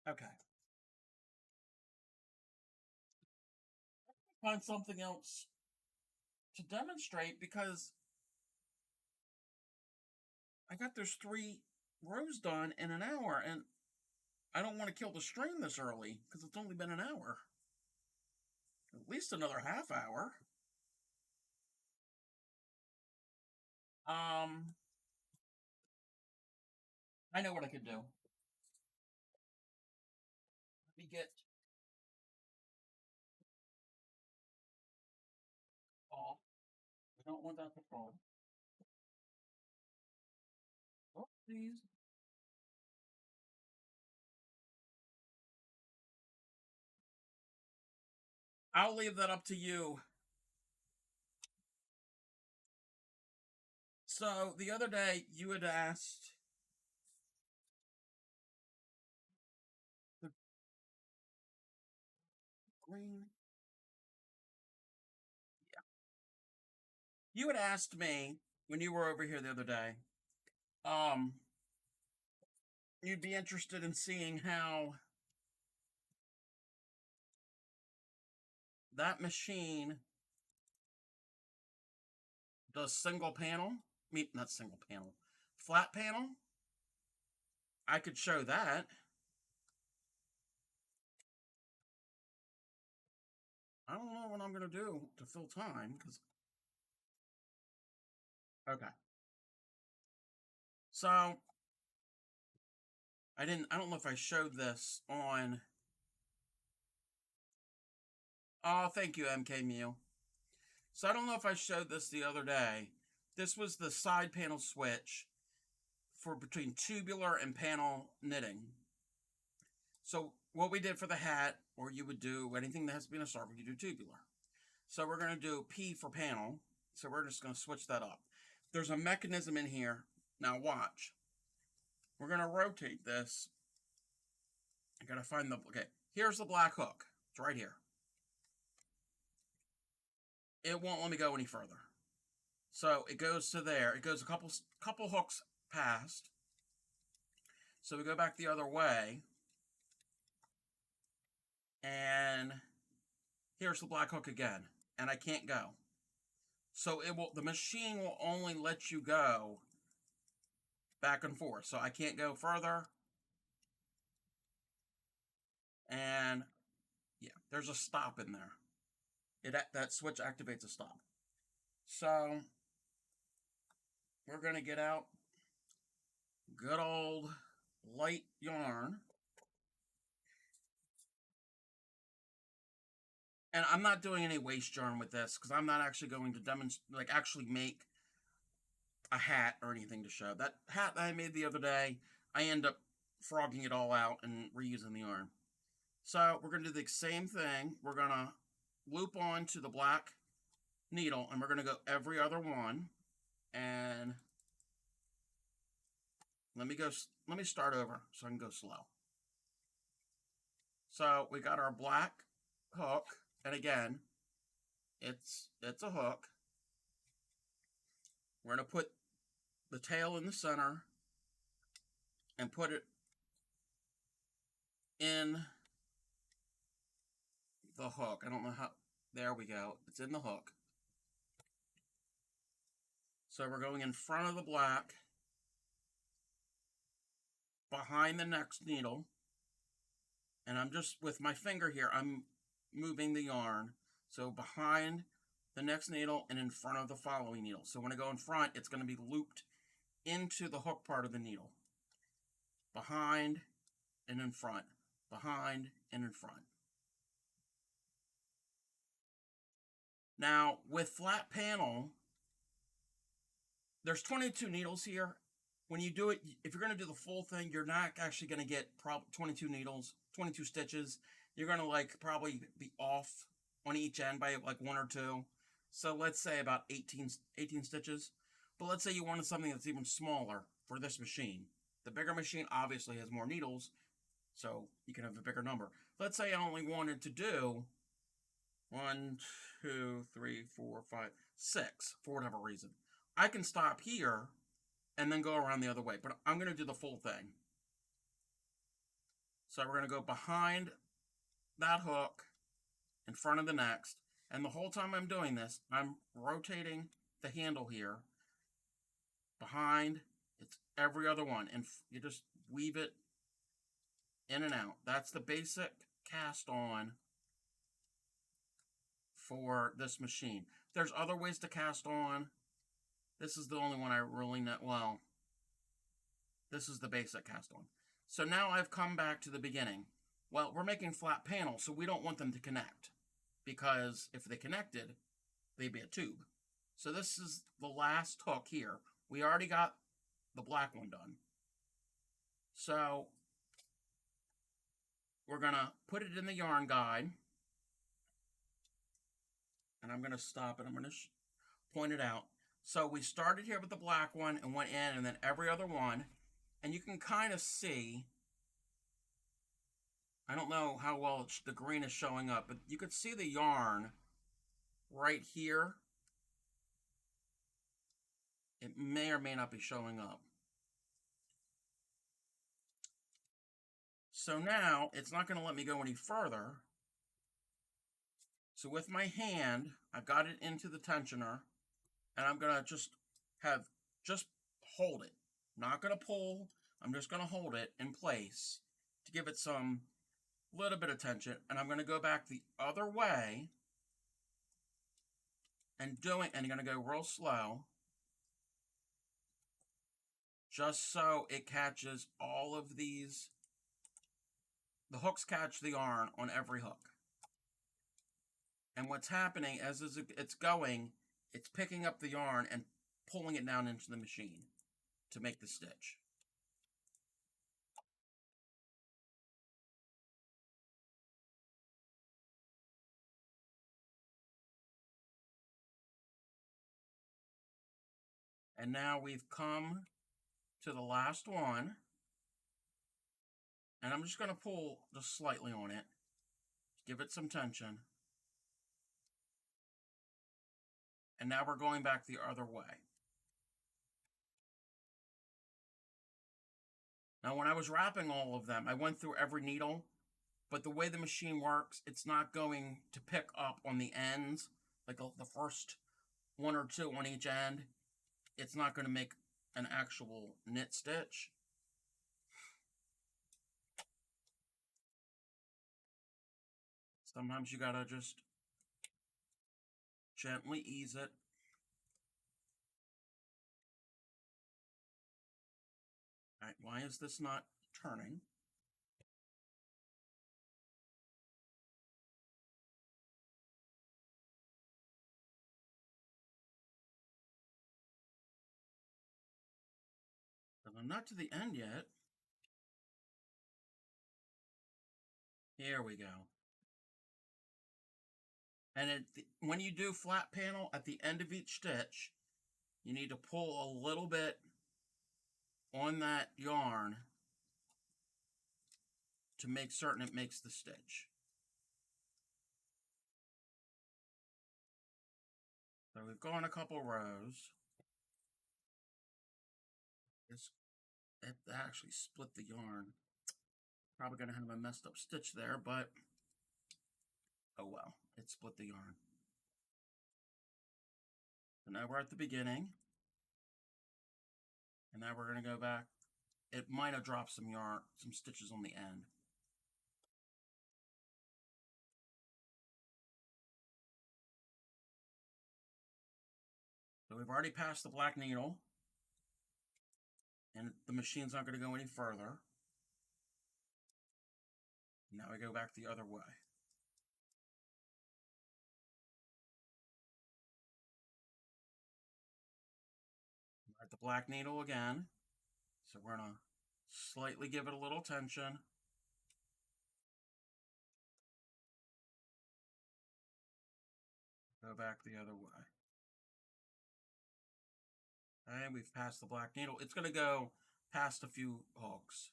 Okay. Find something else to demonstrate because I got those 3 rows done in an hour, and I don't want to kill the stream this early because it's only been an hour. At least another half hour. I know what I could do. Let me get off. I don't want that to fall. Oh, please. I'll leave that up to you. So the other day you had asked the green. Yeah. You had asked me when you were over here the other day. Um, you'd be interested in seeing how that machine does single panel. Not single panel, flat panel. I could show that. I don't know what I'm gonna do to fill time because okay. So I didn't. I don't know if I showed this on. Oh, thank you, MK Mew. So I don't know if I showed this the other day. This was the side panel switch for between tubular and panel knitting. So what we did for the hat, or you would do anything that has to be in a circle, you do tubular. So we're going to do P for panel. So we're just going to switch that up. There's a mechanism in here. Now watch. We're going to rotate this. I got to find the, okay, here's the black hook. It's right here. It won't let me go any further. So it goes to there. It goes a couple hooks past. So we go back the other way. And here's the black hook again. And I can't go. So the machine will only let you go back and forth. So I can't go further. And yeah, there's a stop in there. That switch activates a stop. So we're going to get out good old light yarn. And I'm not doing any waste yarn with this because I'm not actually going to demonstrate, like actually make a hat or anything to show. That hat that I made the other day, I end up frogging it all out and reusing the yarn. So we're going to do the same thing. We're going to loop on to the black needle and we're going to go every other one. And let me start over so I can go slow. So we got our black hook, and again, it's a hook. We're going to put the tail in the center and put it in the hook. I don't know how, there we go. It's in the hook. So we're going in front of the black, behind the next needle, and I'm just, with my finger here, I'm moving the yarn. So behind the next needle and in front of the following needle. So when I go in front, it's going to be looped into the hook part of the needle. Behind and in front. Behind and in front. Now, with flat panel, there's 22 needles here. When you do it, if you're going to do the full thing, you're not actually going to get 22 needles, 22 stitches. You're going to like probably be off on each end by like 1 or 2. So let's say about 18 stitches. But let's say you wanted something that's even smaller for this machine. The bigger machine obviously has more needles, so you can have a bigger number. Let's say I only wanted to do 1, 2, 3, 4, 5, 6 for whatever reason. I can stop here and then go around the other way, but I'm going to do the full thing. So we're going to go behind that hook, in front of the next, and the whole time I'm doing this, I'm rotating the handle here. Behind, it's every other one, and you just weave it in and out. That's the basic cast on for this machine. There's other ways to cast on. This is the only one I really know. Well, this is the basic cast on. So now I've come back to the beginning. Well, we're making flat panels, so we don't want them to connect, because if they connected, they'd be a tube. So this is the last hook here. We already got the black one done. So we're going to put it in the yarn guide. And I'm going to stop it. I'm going to point it out. So we started here with the black one and went in, and then every other one. And you can kind of see, I don't know how well the green is showing up, but you could see the yarn right here. It may or may not be showing up. So now it's not going to let me go any further. So with my hand, I've got it into the tensioner, and I'm going to just hold it. Not going to pull. I'm just going to hold it in place to give it some little bit of tension. And I'm going to go back the other way and I'm going to go real slow, just so it catches all of these. The hooks catch the yarn on every hook. And what's happening as it's going, it's picking up the yarn and pulling it down into the machine to make the stitch. And now we've come to the last one. And I'm just going to pull just slightly on it. Give it some tension. And now we're going back the other way. Now when I was wrapping all of them, I went through every needle, but the way the machine works, it's not going to pick up on the ends, like the first one or two on each end. It's not going to make an actual knit stitch. Sometimes you gotta just gently ease it. All right, why is this not turning? Because I'm not to the end yet. Here we go. And when you do flat panel, at the end of each stitch, you need to pull a little bit on that yarn to make certain it makes the stitch. So we've gone a couple rows. It actually split the yarn. Probably going to have a messed up stitch there, but oh well, it split the yarn. So now we're at the beginning. And now we're going to go back. It might have dropped some yarn, some stitches on the end. So we've already passed the black needle. And the machine's not going to go any further. Now we go back the other way. We're at the black needle again. So we're going to slightly give it a little tension. Go back the other way. And we've passed the black needle. It's going to go past a few hooks.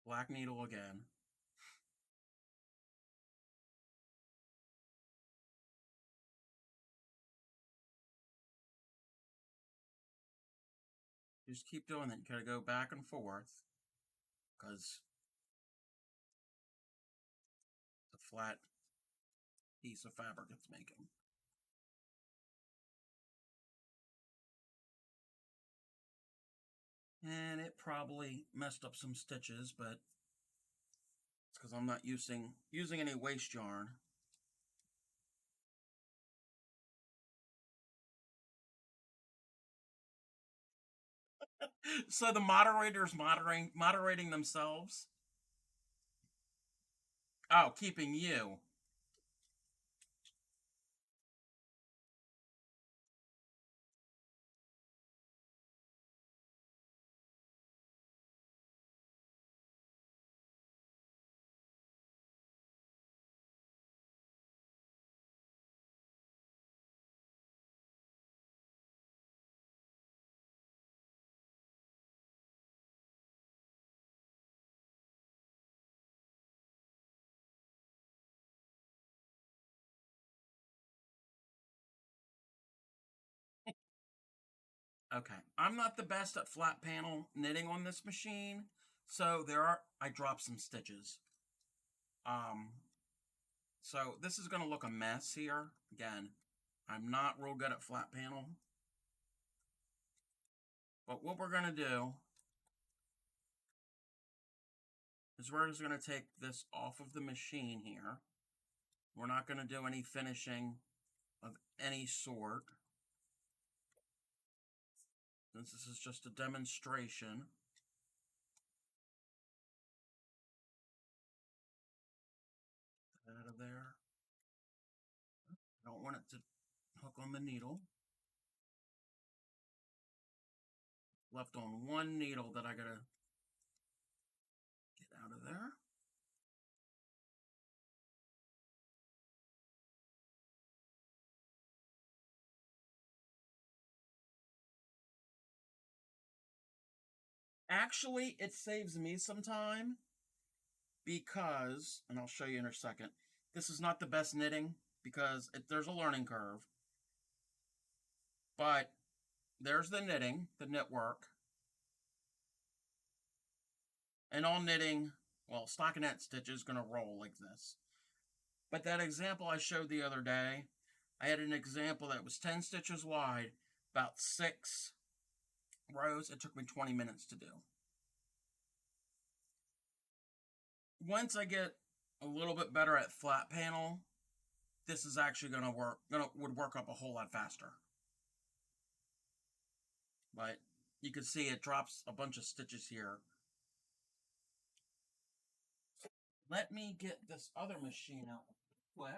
Black needle again. Just keep doing that. You gotta go back and forth because the flat piece of fabric it's making. And it probably messed up some stitches, but it's because I'm not using any waste yarn. So the moderator's moderating themselves. Oh, keeping you. Okay, I'm not the best at flat panel knitting on this machine, so I dropped some stitches. So this is going to look a mess here. Again, I'm not real good at flat panel. But what we're going to do is we're just going to take this off of the machine here. We're not going to do any finishing of any sort, since this is just a demonstration. Out of there. I don't want it to hook on the needle. left on one needle that I gotta get out of there. Actually, it saves me some time because, and I'll show you in a second, this is not the best knitting because there's a learning curve. But there's the knitting, the knit work. And all knitting, well, stockinette stitch is going to roll like this. But that example I showed the other day, I had an example that was 10 stitches wide, about 6 rows. It took me 20 minutes to do. Once I get a little bit better at flat panel, this is actually going to would work up a whole lot faster. But you can see it drops a bunch of stitches here. Let me get this other machine out quick.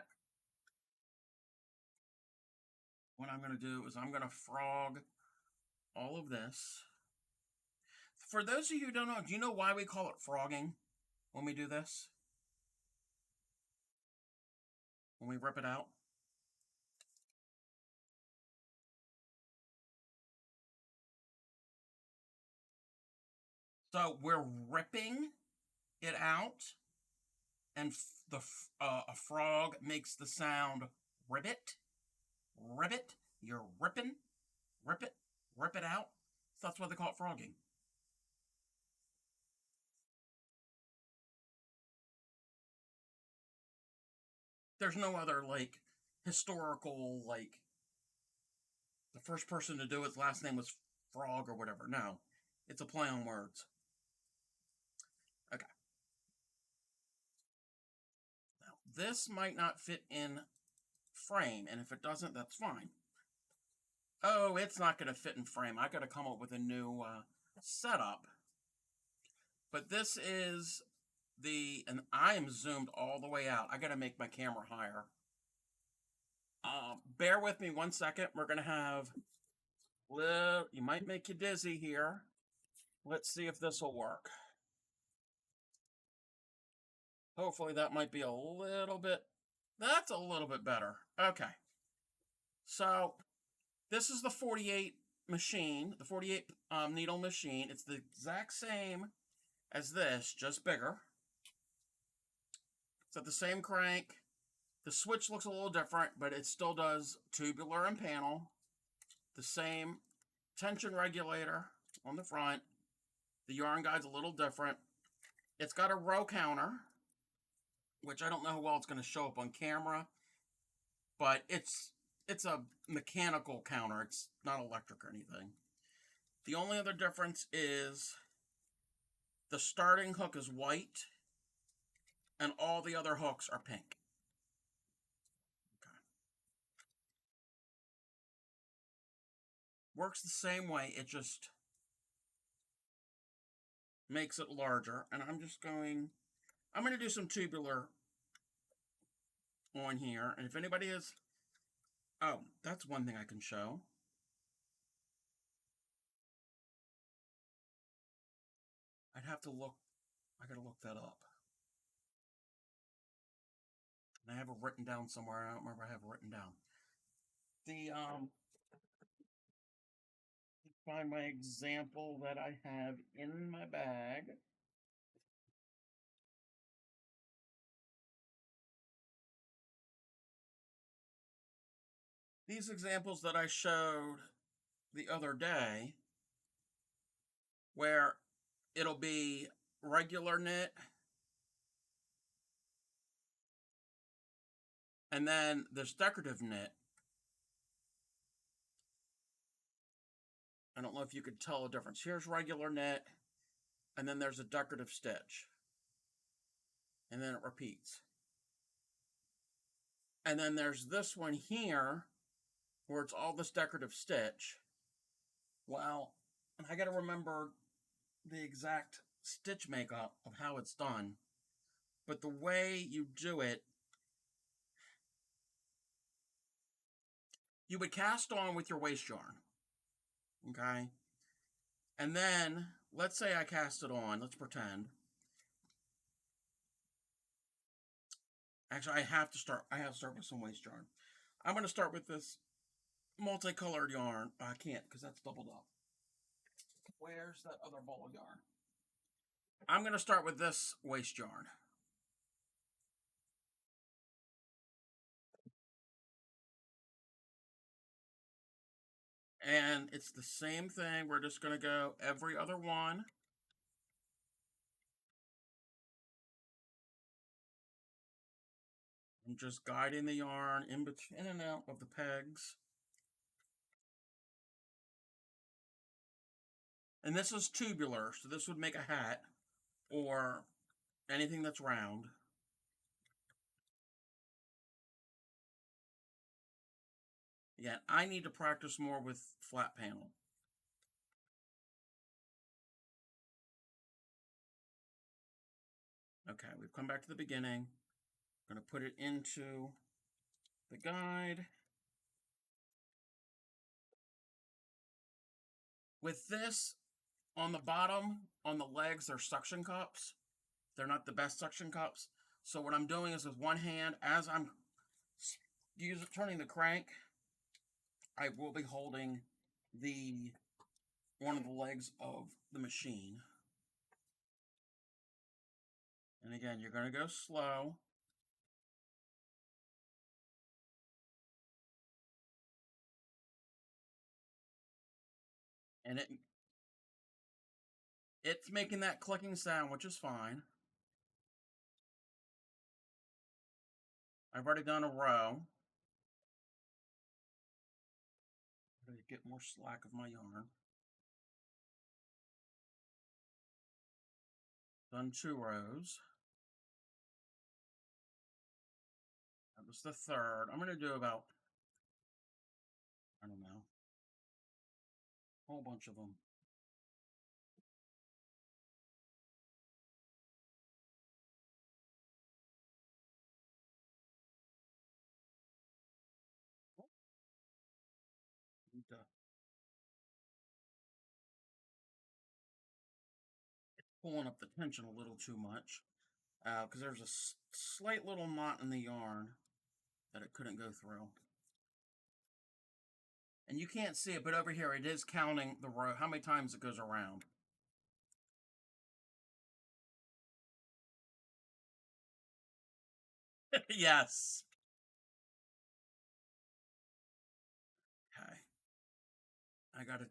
What I'm going to do is I'm going to frog all of this. For those of you who don't know, do you know why we call it frogging when we do this? When we rip it out? So we're ripping it out, and a frog makes the sound ribbit, ribbit. You're ripping, rip it out. So that's why they call it frogging. There's no other, like, historical, like, the first person to do his last name was Frog or whatever. No, it's a play on words. Okay. Now, this might not fit in frame, and if it doesn't, that's fine. Oh, it's not going to fit in frame. I got to come up with a new setup. But this is and I am zoomed all the way out. I got to make my camera higher. Bear with me 1 second. We're going to have, you might make you dizzy here. Let's see if this will work. Hopefully that might be a little bit, that's a little bit better. Okay. So this is the 48 machine, the 48 needle machine. It's the exact same as this, just bigger. It's at the same crank. The switch looks a little different, but it still does tubular and panel. The same tension regulator on the front. The yarn guide's a little different. It's got a row counter, which I don't know how well it's going to show up on camera, but it's a mechanical counter. It's not electric or anything. The only other difference is the starting hook is white and all the other hooks are pink. Okay. Works the same way, it just makes it larger. And I'm going to do some tubular on here. And if anybody is, oh, that's one thing I can show. I gotta look that up. And I have it written down somewhere. I don't remember I have it written down. Find my example that I have in my bag. These examples that I showed the other day, where it'll be regular knit, and then there's decorative knit. I don't know if you could tell the difference. Here's regular knit, and then there's a decorative stitch. And then it repeats. And then there's this one here, where it's all this decorative stitch. Well, I gotta remember the exact stitch makeup of how it's done. But the way you do it, you would cast on with your waste yarn. Okay? And then, let's say I cast it on. Let's pretend. Actually, I have to start with some waste yarn. I'm going to start with this multicolored yarn. I can't because that's doubled up. Where's that other ball of yarn? I'm going to start with this waste yarn. And it's the same thing. We're just going to go every other one. I'm just guiding the yarn in and out of the pegs. And this is tubular, so this would make a hat or anything that's round. Yeah, I need to practice more with flat panel. Okay, we've come back to the beginning. I'm going to put it into the guide. With this, on the bottom, on the legs, they're suction cups. They're not the best suction cups. So what I'm doing is with one hand, as I'm turning the crank, I will be holding one of the legs of the machine. And again, you're going to go slow. And it's making that clicking sound, which is fine. I've already done a row. I'm going to get more slack of my yarn. Done 2 rows. That was the third. I'm going to do about, I don't know, a whole bunch of them. It's pulling up the tension a little too much because there's a slight little knot in the yarn that it couldn't go through. And you can't see it, but over here it is counting the row, how many times it goes around. Yes. Okay. I gotta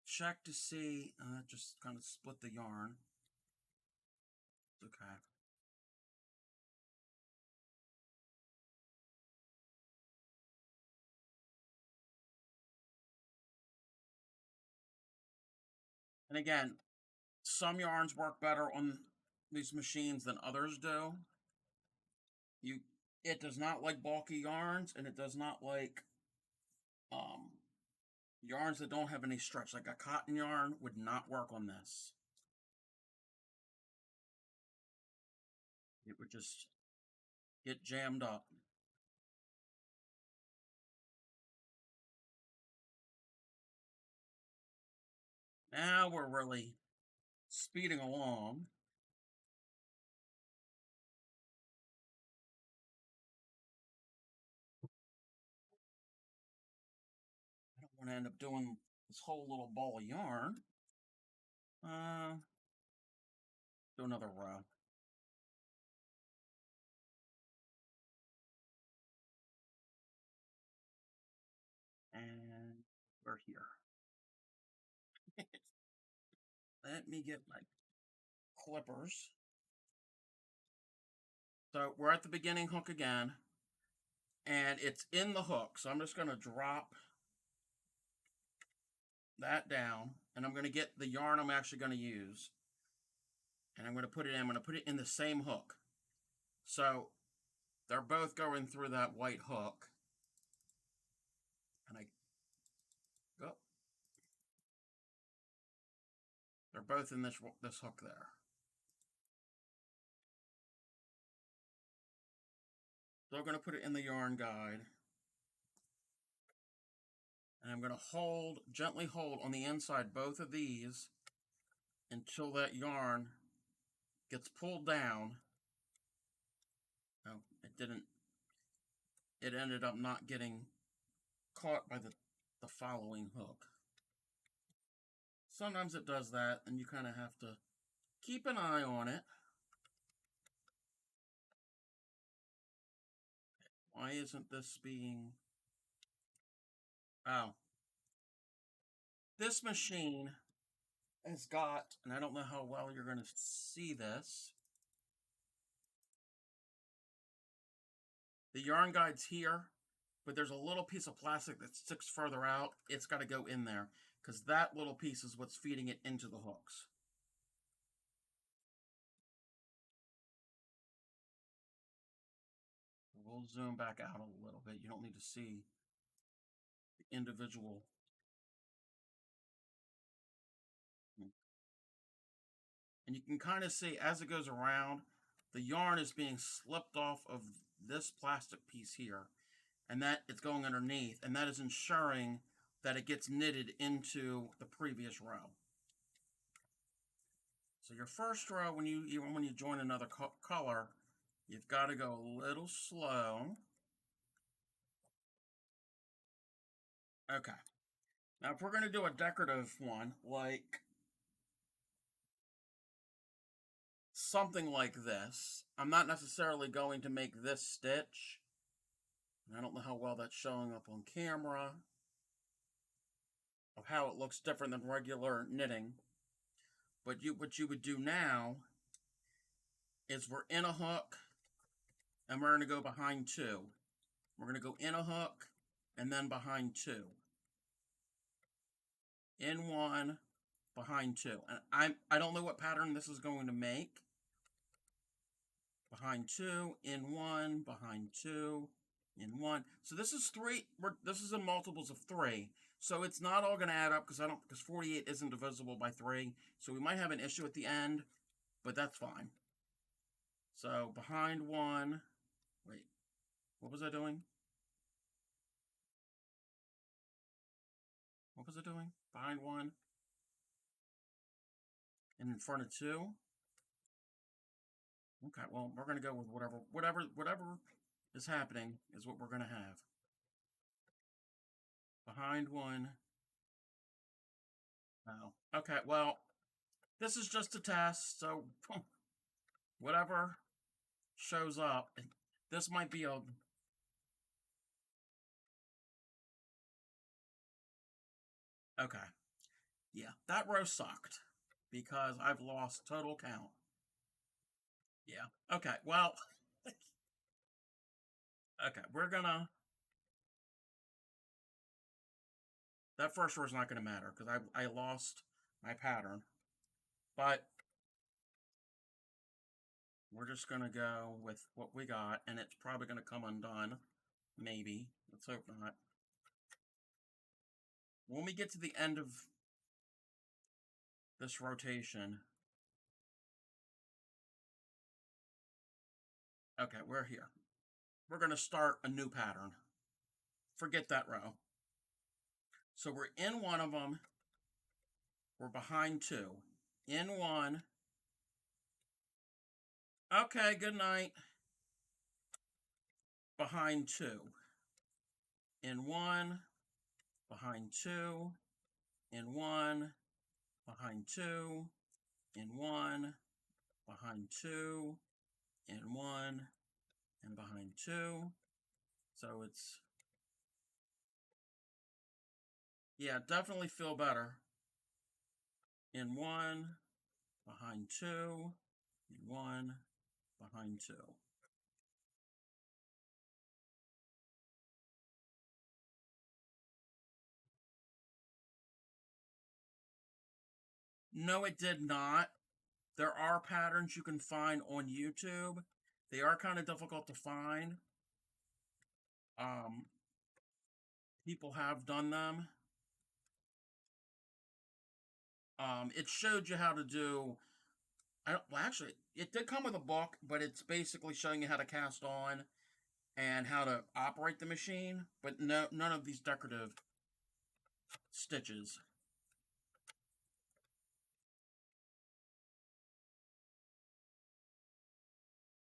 check to see, just kind of split the yarn. Okay. And again, some yarns work better on these machines than others do. It does not like bulky yarns, and it does not like yarns that don't have any stretch. Like a cotton yarn would not work on this. It would just get jammed up. Now we're really speeding along. I don't want to end up doing this whole little ball of yarn. Do another row. And we're here. Let me get my clippers. So we're at the beginning hook again, and it's in the hook. So I'm just going to drop that down, and I'm going to get the yarn I'm actually going to use, and I'm going to put it in. I'm going to put it in the same hook. So they're both going through that white hook, and I go. They're both in this hook there. So I'm going to put it in the yarn guide. And I'm going to gently hold on the inside both of these until that yarn gets pulled down. Oh, it didn't. It ended up not getting caught by the following hook. Sometimes it does that, and you kind of have to keep an eye on it. Why isn't this being... Oh. This machine has got, and I don't know how well you're going to see this, the yarn guide's here, but there's a little piece of plastic that sticks further out. It's got to go in there, because that little piece is what's feeding it into the hooks. We'll zoom back out a little bit. You don't need to see the individual. And you can kind of see as it goes around, the yarn is being slipped off of this plastic piece here, and that it's going underneath, and that is ensuring that it gets knitted into the previous row. So your first row, even when you join another color, you've got to go a little slow. Okay. Now, if we're going to do a decorative one, like something like this, I'm not necessarily going to make this stitch. I don't know how well that's showing up on camera, of how it looks different than regular knitting. But what you would do now is we're in a hook, and we're going to go behind two. We're going to go in a hook, and then behind two. In one, behind two. And I don't know what pattern this is going to make. Behind two, in one, behind two, in one. So this is three. This is in multiples of 3. So it's not all going to add up because 48 isn't divisible by 3. So we might have an issue at the end, but that's fine. So behind one. Wait, what was I doing? What was I doing? Behind one. And in front of two. Okay, well, we're going to go with whatever is happening is what we're going to have. Behind one. Oh, okay, well, this is just a test, so whatever shows up, this might be a... Okay. Yeah, that row sucked because I've lost total count. Yeah, okay, well, okay, we're gonna... That first row is not going to matter because I lost my pattern. But we're just going to go with what we got, and it's probably going to come undone. Maybe. Let's hope not. When we get to the end of this rotation... Okay, we're here. We're going to start a new pattern. Forget that row. So we're in one of them. We're behind two. In one. Okay, good night. Behind two. In one. Behind two. In one. Behind two. In one. Behind two. In one. And behind two. So it's... Yeah, definitely feel better. In one. Behind two. In one. Behind two. No, it did not. There are patterns you can find on YouTube. They are kind of difficult to find. People have done them. It showed you how to do... well, actually, it did come with a book, but it's basically showing you how to cast on and how to operate the machine. But no, none of these decorative stitches.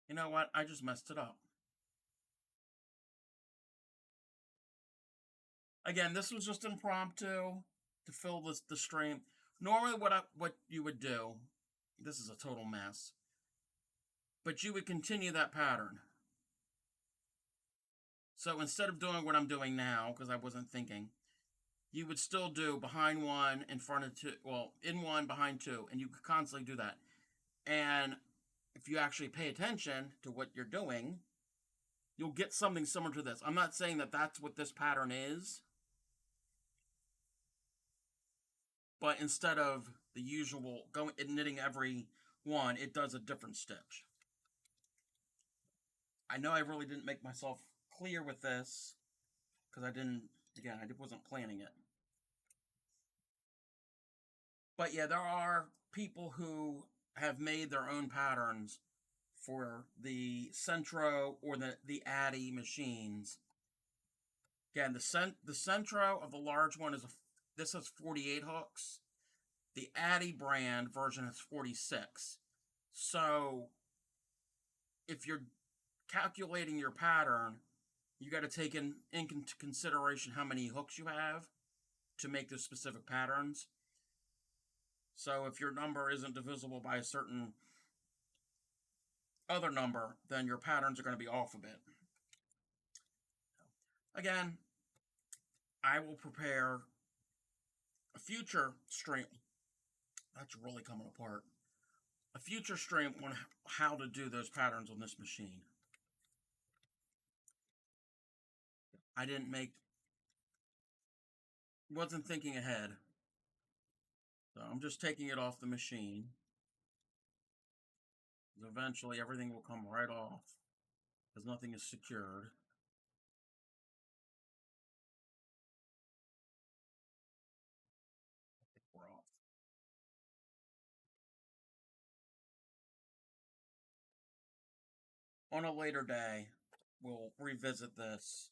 You know what? I just messed it up. Again, this was just impromptu to fill the stream. Normally, what you would do, this is a total mess, but you would continue that pattern. So instead of doing what I'm doing now, because I wasn't thinking, you would still do behind one, in front of two, well, in one, behind two, and you could constantly do that. And if you actually pay attention to what you're doing, you'll get something similar to this. I'm not saying that that's what this pattern is, but instead of the usual going and knitting every one, it does a different stitch. I know I really didn't make myself clear with this because I wasn't planning it. But yeah, there are people who have made their own patterns for the Centro or the Addy machines. Again, the Centro of the large one this has 48 hooks. The Addy brand version has 46. So if you're calculating your pattern, you got to take into consideration how many hooks you have to make the specific patterns. So if your number isn't divisible by a certain other number, then your patterns are going to be off a bit. Again, I will prepare a future stream. That's really coming apart. A future stream on how to do those patterns on this machine. I wasn't thinking ahead. So I'm just taking it off the machine. Eventually everything will come right off because nothing is secured. We're off. On a later day, we'll revisit this.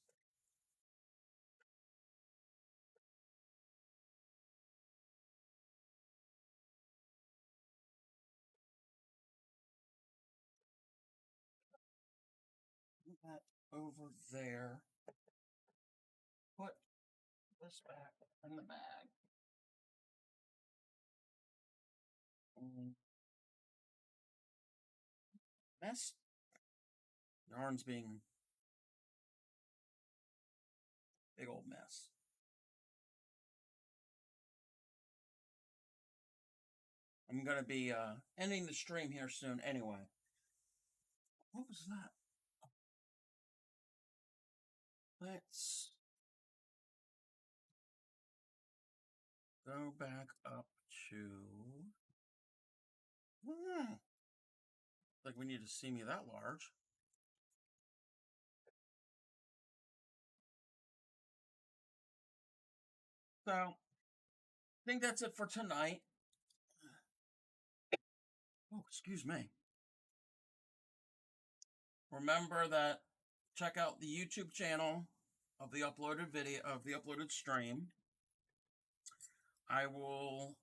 Put that over there. Put this back in the bag. Mess. Yarn's being big old mess. I'm going to be ending the stream here soon anyway. What was that? Let's go back up to... Like we need to see me that large. So, I think that's it for tonight. Oh, excuse me. Remember that check out the YouTube channel of the uploaded video, of the uploaded stream. I will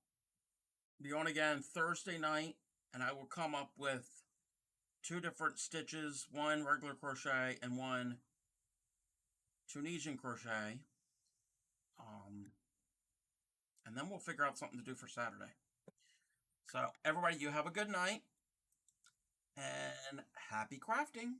be on again Thursday night, and I will come up with 2 different stitches, one regular crochet and one Tunisian crochet. And then we'll figure out something to do for Saturday. So, everybody, you have a good night, and happy crafting.